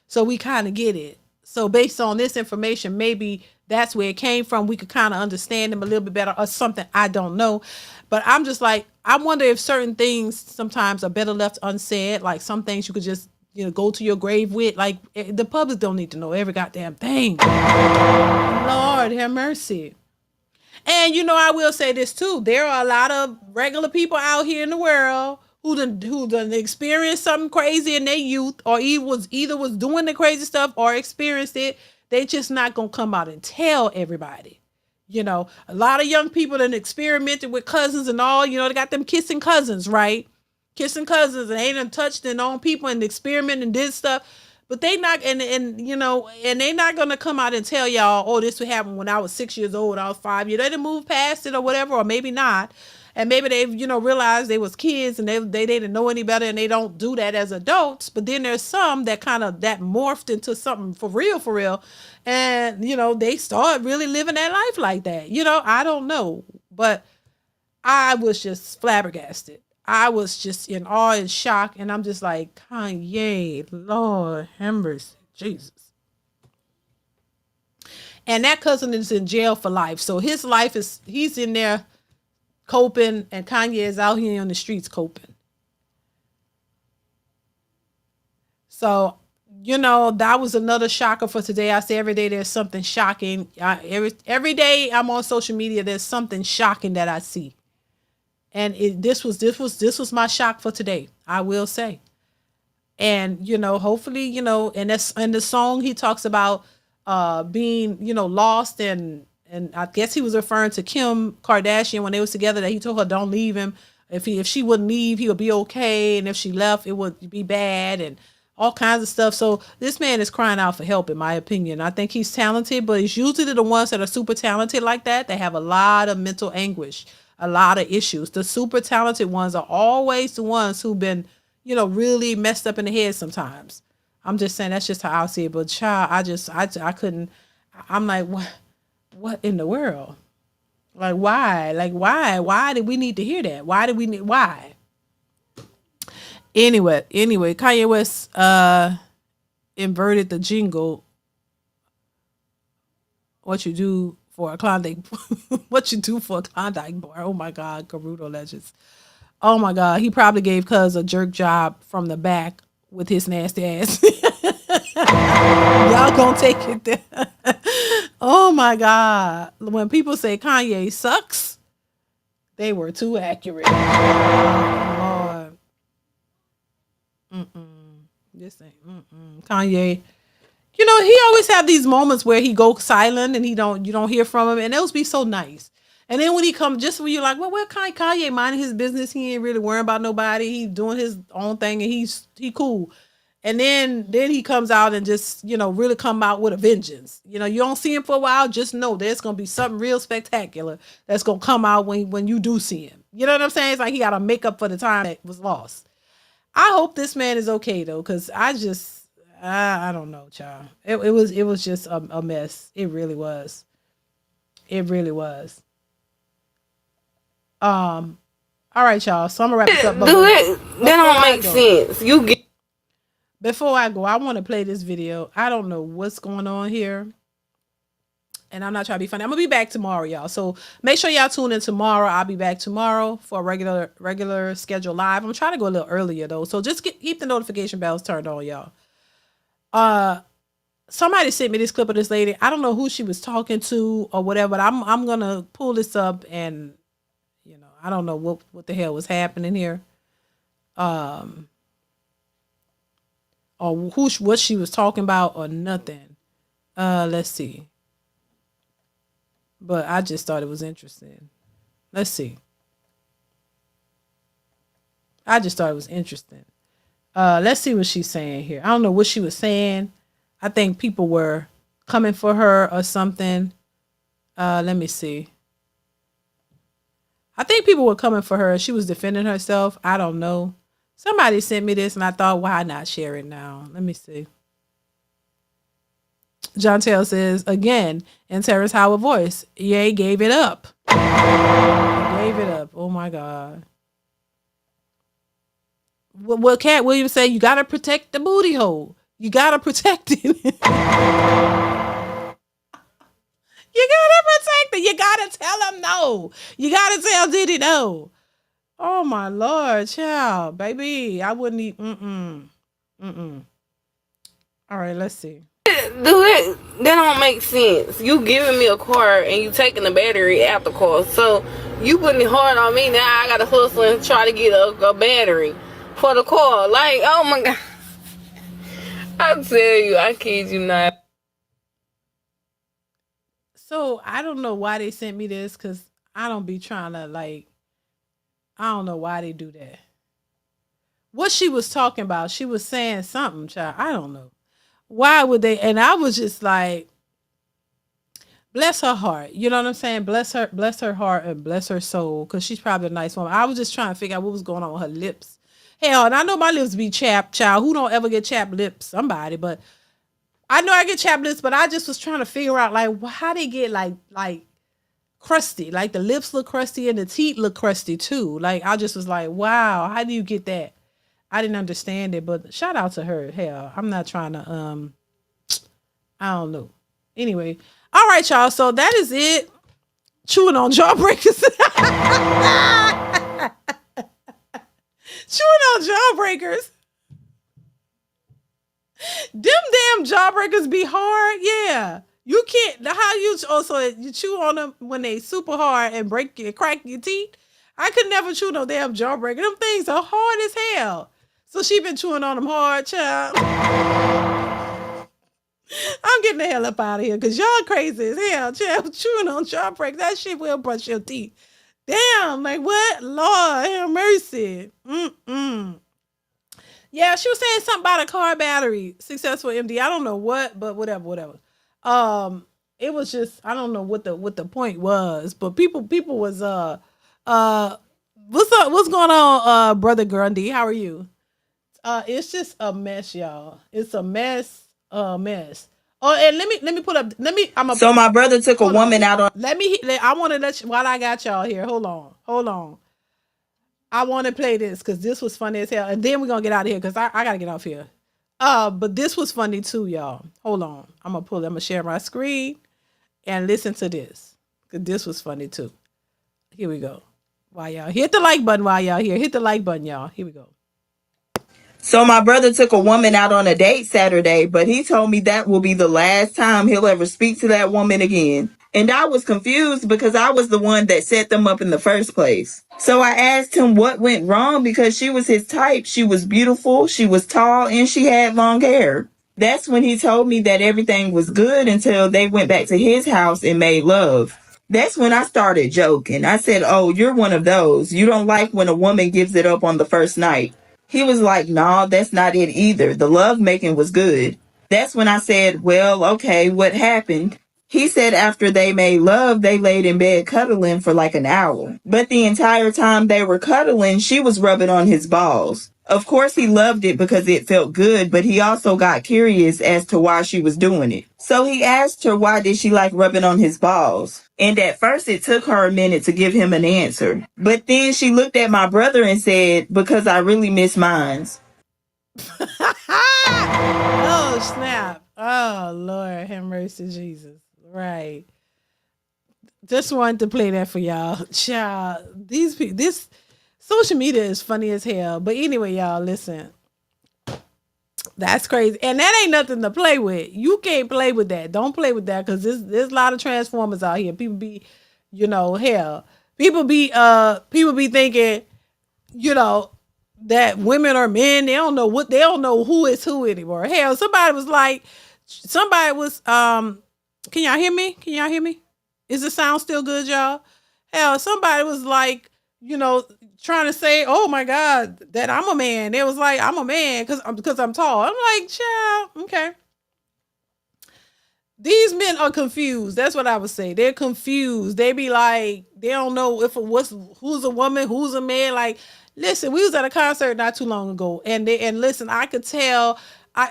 [SPEAKER 1] So we kind of get it. So based on this information, maybe that's where it came from. We could kind of understand him a little bit better or something. I don't know. But I'm just like, I wonder if certain things sometimes are better left unsaid. Like some things you could just, go to your grave with. Like the public don't need to know every goddamn thing. Lord have mercy. And I will say this too. There are a lot of regular people out here in the world who done experienced something crazy in their youth, or either was doing the crazy stuff or experienced it. They just not gonna come out and tell everybody. A lot of young people that experimented with cousins and all. They got them kissing cousins, right? Kissing cousins, and they done touched their own people and experimented and did stuff. But they not and they not gonna come out and tell y'all, "Oh, this would happen when I was 6 years old, I was 5 years." They didn't move past it or whatever, or maybe not. And maybe they've, realized they was kids and they didn't know any better and they don't do that as adults. But then there's some that kind of that morphed into something for real. And, they start really living that life like that. I don't know. But I was just flabbergasted. I was just in awe and shock. And I'm just like, Kanye, Lord, Hembers, Jesus. And that cousin is in jail for life. So his life he's in there coping, and Kanye is out here on the streets coping. So, that was another shocker for today. I say every day there's something shocking. Every day I'm on social media, there's something shocking that I see. And this was my shock for today, I will say. And, hopefully, and the song he talks about being, lost and I guess he was referring to Kim Kardashian when they was together, that he told her don't leave him. If she wouldn't leave, he would be okay. And if she left, it would be bad and all kinds of stuff. So this man is crying out for help, in my opinion. I think he's talented, but it's usually the ones that are super talented like that. They have a lot of mental anguish, a lot of issues. The super talented ones are always the ones who've been, really messed up in the head sometimes. I'm just saying that's just how I see it. But child, I couldn't. I'm like, what in the world? Like why? Like why? Why did we need to hear that? Why did we need? Why? Anyway, Kanye West inverted the jingle. What you do for a Klondike? What you do for a Klondike bar? Oh my God, Garudo Legends. Oh my God, he probably gave Cuz a jerk job from the back with his nasty ass. Y'all gonna take it there. Oh my God. When people say Kanye sucks, they were too accurate. Oh, Lord. This ain't Kanye. He always have these moments where he goes silent and you don't hear from him, and those be so nice. And then when he come, just when you're like, well, where Kanye minding his business, he ain't really worrying about nobody. He doing his own thing, and he cool. And then he comes out and just really come out with a vengeance. You don't see him for a while, just know there's gonna be something real spectacular that's gonna come out when you do see him. You know what I'm saying? It's like he got to make up for the time that was lost. I hope this man is okay though, because I don't know, child. It was just a mess. It really was. It really was. All right, y'all. So I'm gonna wrap this up.
[SPEAKER 3] Do it. That don't make sense. You get.
[SPEAKER 1] Before I go, I want to play this video. I don't know what's going on here, and I'm not trying to be funny. I'm gonna be back tomorrow, y'all. So make sure y'all tune in tomorrow. I'll be back tomorrow for a regular schedule live. I'm trying to go a little earlier though, so just keep the notification bells turned on, y'all. Somebody sent me this clip of this lady. I don't know who she was talking to or whatever, but I'm gonna pull this up, and I don't know what the hell was happening here. Or what she was talking about or nothing. Let's see. But I just thought it was interesting. Let's see. I just thought it was interesting. Let's see what she's saying here. I don't know what she was saying. I think people were coming for her or something. Let me see. I think people were coming for her. She was defending herself. I don't know. Somebody sent me this and I thought, why not share it now? Let me see. John Taylor says, again, in Terrence Howard voice, Ye gave it up. Gave it up. Oh my God. What Cat Williams say? You got to protect the booty hole. You got to protect it. You got to protect it. You got to tell him no. You got to tell Diddy no. Oh my Lord, child, baby. I wouldn't eat. All right, let's see.
[SPEAKER 3] Do it. That don't make sense. You giving me a car and you taking the battery out the car. So you putting it hard on me. Now I gotta hustle and try to get a battery for the car. Like, oh my God. I tell you, I kid you not.
[SPEAKER 1] So I don't know why they sent me this, because I don't be trying to I don't know why they do that. What she was talking about, she was saying something, child. I don't know. Why would they? And I was just like, bless her heart. You know what I'm saying? Bless her heart and bless her soul, because she's probably a nice woman. I was just trying to figure out what was going on with her lips. Hell, and I know my lips be chapped, child. Who don't ever get chapped lips? Somebody, but I know I get chapped lips, but I just was trying to figure out how they get like crusty. Like the lips look crusty and the teeth look crusty too. Like I just was like, wow, how do you get that? I didn't understand it, but shout out to her. Hell, I'm not trying to I don't know. Anyway, all right, y'all. So that is it. Chewing on jawbreakers. Chewing on jawbreakers. Them damn jawbreakers be hard. Yeah. You can't. How you also you chew on them when they super hard and crack your teeth? I could never chew no damn jawbreaker. Them things are hard as hell. So she been chewing on them hard, child. I'm getting the hell up out of here because y'all crazy as hell, child. Chewing on jawbreakers. That shit will brush your teeth. Damn, like what? Lord have mercy. Yeah, she was saying something about a car battery. Successful MD. I don't know what, but whatever. It was just, I don't know what the point was, but people was what's up? What's going on, brother Grundy? How are you? It's just a mess, y'all. It's a mess, a mess. Oh, and let me put up. I'm a.
[SPEAKER 4] So my brother took a
[SPEAKER 1] Hold on.
[SPEAKER 4] woman out on.
[SPEAKER 1] I want to let you, while I got y'all here. Hold on. Hold on. I want to play this because this was funny as hell, and then we're gonna get out of here because I gotta get off here. But this was funny too, y'all. Hold on. I'm gonna share my screen and listen to this. Cause this was funny too. Here we go. While y'all hit the like button while y'all here. Hit the like button, y'all. Here we go.
[SPEAKER 4] So my brother took a woman out on a date Saturday, but he told me that will be the last time he'll ever speak to that woman again. And I was confused because I was the one that set them up in the first place. So I asked him what went wrong because she was his type. She was beautiful, she was tall, and she had long hair. That's when he told me that everything was good until they went back to his house and made love. That's when I started joking. I said, "Oh, you're one of those. You don't like when a woman gives it up on the first night." He was like, "No, that's not it either. The love making was good." That's when I said, "Well, okay, what happened?" He said after they made love, they laid in bed cuddling for like an hour. But the entire time they were cuddling, she was rubbing on his balls. Of course, he loved it because it felt good, but he also got curious as to why she was doing it. So he asked her why did she like rubbing on his balls. And at first it took her a minute to give him an answer. But then she looked at my brother and said, "Because I really miss mines."
[SPEAKER 1] Oh snap! Oh Lord, have mercy, Jesus. Right. Just wanted to play that for y'all. Child, these people, this social media is funny as hell. But anyway, y'all, listen. That's crazy. And that ain't nothing to play with. You can't play with that. Don't play with that because there's a lot of transformers out here. People be, hell. People be thinking, you know, that women are men. They don't know who is who anymore. Hell, somebody was can y'all hear me? Can y'all hear me? Is the sound still good, y'all? Hell, somebody was like, you know, trying to say, "Oh my God, that I'm a man." It was like, "I'm a man because I'm tall." I'm like, "Child, okay." These men are confused. That's what I would say. They're confused. They be like, they don't know who's a woman, who's a man. Like, listen, we was at a concert not too long ago, and listen, I could tell.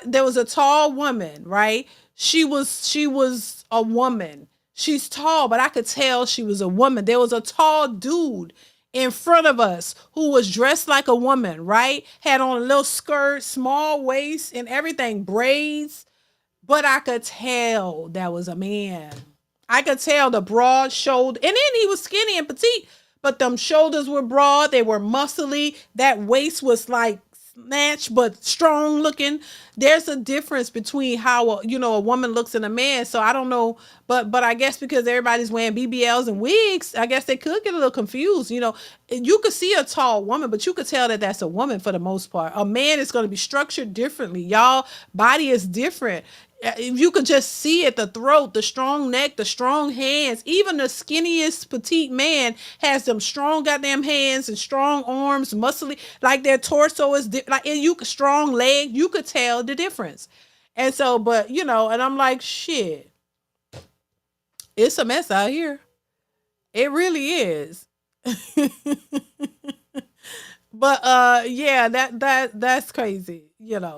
[SPEAKER 1] There was a tall woman, right? She was a woman. She's tall, but I could tell she was a woman. There was a tall dude in front of us who was dressed like a woman, right? Had on a little skirt, small waist, and everything, braids. But I could tell that was a man. I could tell the broad shoulder. And then he was skinny and petite, but them shoulders were broad. They were muscly. That waist was like snatched, but strong looking. There's a difference between how a woman looks and a man. So I don't know, but I guess because everybody's wearing BBLs and wigs, I guess they could get a little confused. You could see a tall woman, but you could tell that that's a woman for the most part. A man is going to be structured differently. Y'all body is different. If you could just see it, the throat, the strong neck, the strong hands, even the skinniest petite man has them strong goddamn hands and strong arms, muscly, like their torso is like, and strong leg, you could tell the difference. And so, but and I'm like, shit, it's a mess out here. It really is. But yeah, that's crazy,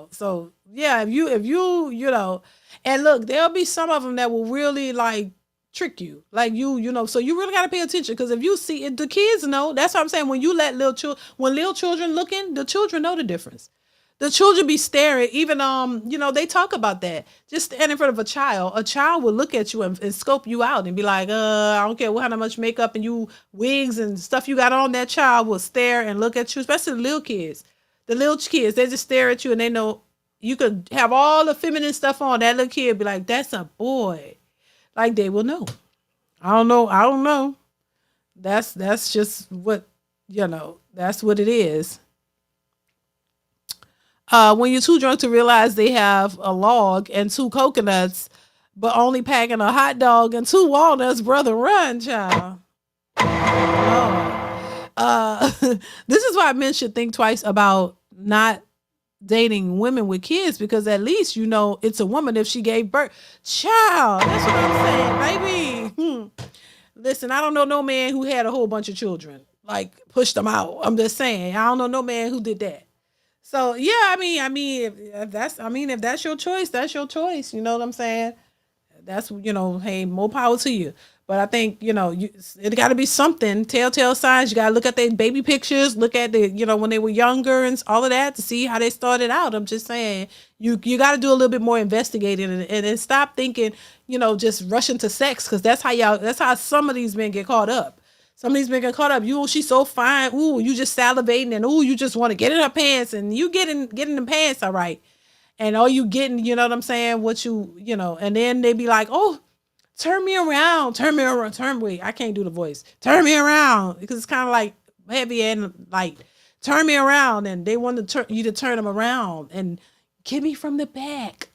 [SPEAKER 1] So yeah, if you and look, there'll be some of them that will really like trick you, like so you really got to pay attention because if you see it, the kids know. That's what I'm saying. When you let little children looking, the children know the difference. The children be staring. Even they talk about that. Just stand in front of a child will look at you and scope you out and be like, I don't care how much makeup and you wigs and stuff you got on. That child will stare and look at you, especially the little kids. The little kids, they just stare at you and they know you could have all the feminine stuff on. That little kid be like, "That's a boy." Like they will know. I don't know. That's just what that's what it is. When you're too drunk to realize they have a log and two coconuts, but only packing a hot dog and two walnuts, brother, run, child. Lord. This is why men should think twice about not dating women with kids because at least it's a woman if she gave birth. Child, that's what I'm saying, baby. Listen, I don't know no man who had a whole bunch of children, like pushed them out. I'm just saying, I don't know no man who did that. So yeah, if that's your choice, that's your choice. You know what I'm saying? That's, hey, more power to you. But I think, it got to be something, telltale signs. You got to look at their baby pictures, look at when they were younger and all of that to see how they started out. I'm just saying, you got to do a little bit more investigating and then stop thinking, just rushing to sex, because that's how some of these men get caught up. Some of these men get caught up. She's so fine. Ooh, you just salivating, and ooh, you just want to get in her pants, and you get in the pants, all right. And all you getting, you know what I'm saying? And then they be like, oh, turn me around, wait, I can't do the voice. Turn me around, because it's kind of like heavy and light. Turn me around, and they want you to turn them around and get me from the back.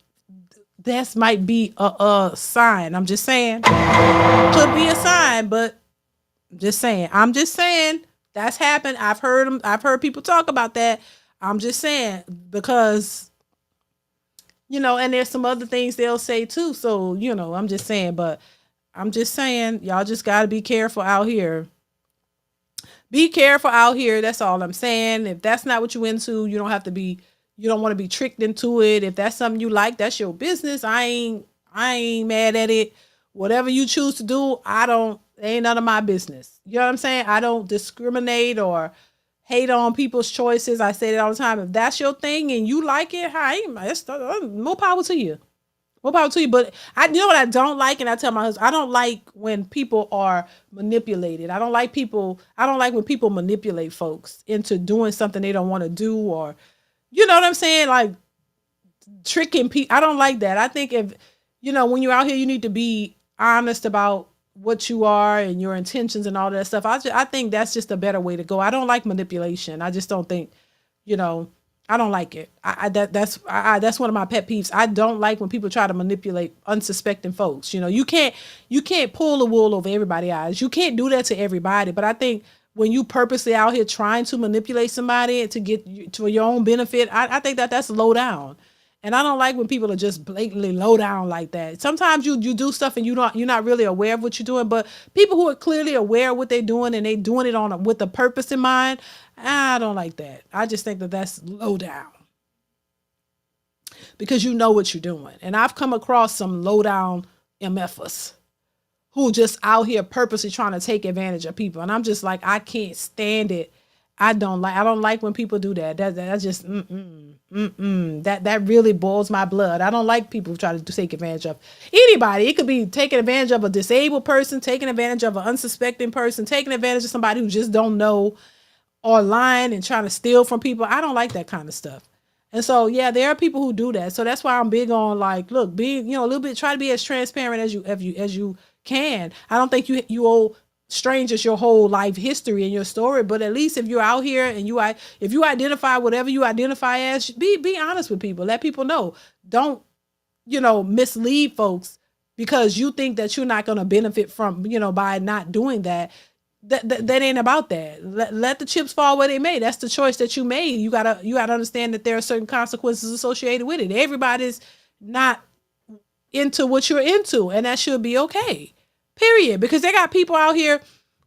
[SPEAKER 1] That might be a sign. I'm just saying, could be a sign, but I'm just saying that's happened. I've heard people talk about that. I'm just saying, because and there's some other things they'll say too. So, I'm just saying, y'all just got to be careful out here. Be careful out here. That's all I'm saying. If that's not what you into, you don't want to be tricked into it. If that's something you like, that's your business. I ain't mad at it. Whatever you choose to do, ain't none of my business. You know what I'm saying? I don't discriminate or hate on people's choices. I say that all the time. If that's your thing and you like it, more power to you. More power to you. But you know what I don't like, and I tell my husband, I don't like when people are manipulated. I don't like when people manipulate folks into doing something they don't want to do, or you know what I'm saying? Like tricking people. I don't like that. I think if when you're out here, you need to be honest about what you are and your intentions and all that stuff. I think that's just a better way to go. I don't like manipulation. I just don't think, I don't like it. That's one of my pet peeves. I don't like when people try to manipulate unsuspecting folks. You can't pull the wool over everybody's eyes. You can't do that to everybody. But I think when you purposely out here trying to manipulate somebody to get you to your own benefit, I think that's low down. And I don't like when people are just blatantly low down like that. Sometimes you do stuff and you're not really aware of what you're doing. But people who are clearly aware of what they're doing and they doing it with a purpose in mind, I don't like that. I just think that's low down, because you know what you're doing. And I've come across some low down MFers who just out here purposely trying to take advantage of people. And I'm just like, I can't stand it. I don't like when people do that. That just that really boils my blood. I don't like people who try to take advantage of anybody. It could be taking advantage of a disabled person, taking advantage of an unsuspecting person, taking advantage of somebody who just don't know, or lying and trying to steal from people. I don't like that kind of stuff. And so, yeah, there are people who do that. So that's why I'm big on, like, look, being, a little bit, try to be as transparent as you can. I don't think you owe strangers your whole life history and your story, but at least if you're out here and if you identify whatever you identify as, be honest with people. Let people know. Don't, mislead folks because you think that you're not going to benefit from, by not doing that. That ain't about that. Let the chips fall where they may. That's the choice that you made. You gotta understand that there are certain consequences associated with it. Everybody's not into what you're into, and that should be okay. Period. Because they got people out here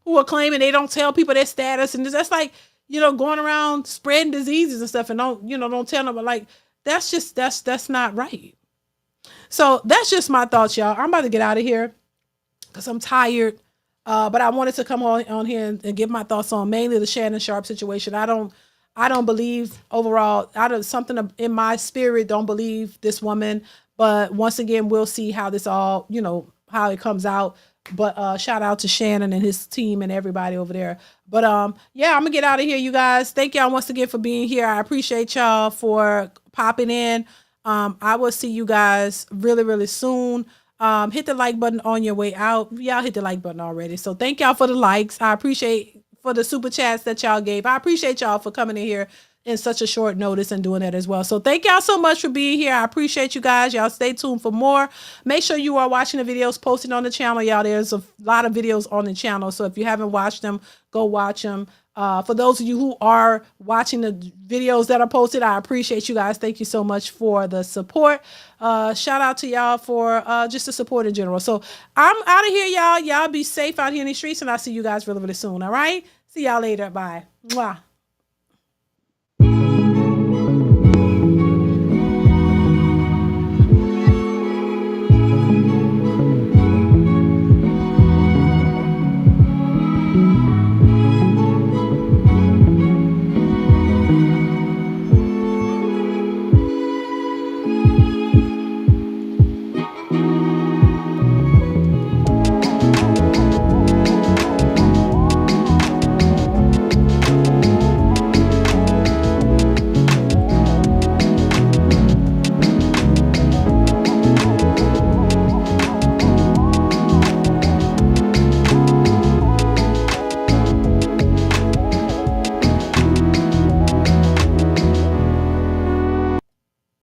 [SPEAKER 1] who are claiming they don't tell people their status, and that's like, going around spreading diseases and stuff, and don't tell them. But like, that's not right. So that's just my thoughts, y'all. I'm about to get out of here because I'm tired. But I wanted to come on here and give my thoughts on mainly the Shannon Sharpe situation. I don't believe overall. Something in my spirit don't believe this woman. But once again, we'll see how this all, how it comes out. But shout out to Shannon and his team and everybody over there. But yeah, I'm gonna get out of here, you guys. Thank y'all once again for being here. I appreciate y'all for popping in. I will see you guys really, really soon. Hit the like button on your way out. Y'all hit the like button already. So thank y'all for the likes. I appreciate for the super chats that y'all gave. I appreciate y'all for coming in here in such a short notice and doing that as well. So thank y'all so much for being here. I appreciate you guys. Y'all stay tuned for more. Make sure you are watching the videos posted on the channel, y'all. There's a lot of videos on the channel. So if you haven't watched them, go watch them. For those of you who are watching the videos that are posted, I appreciate you guys. Thank you so much for the support. Shout out to y'all for just the support in general. So I'm out of here, y'all. Y'all be safe out here in the streets, and I'll see you guys really, really soon. All right? See y'all later. Bye. Mwah.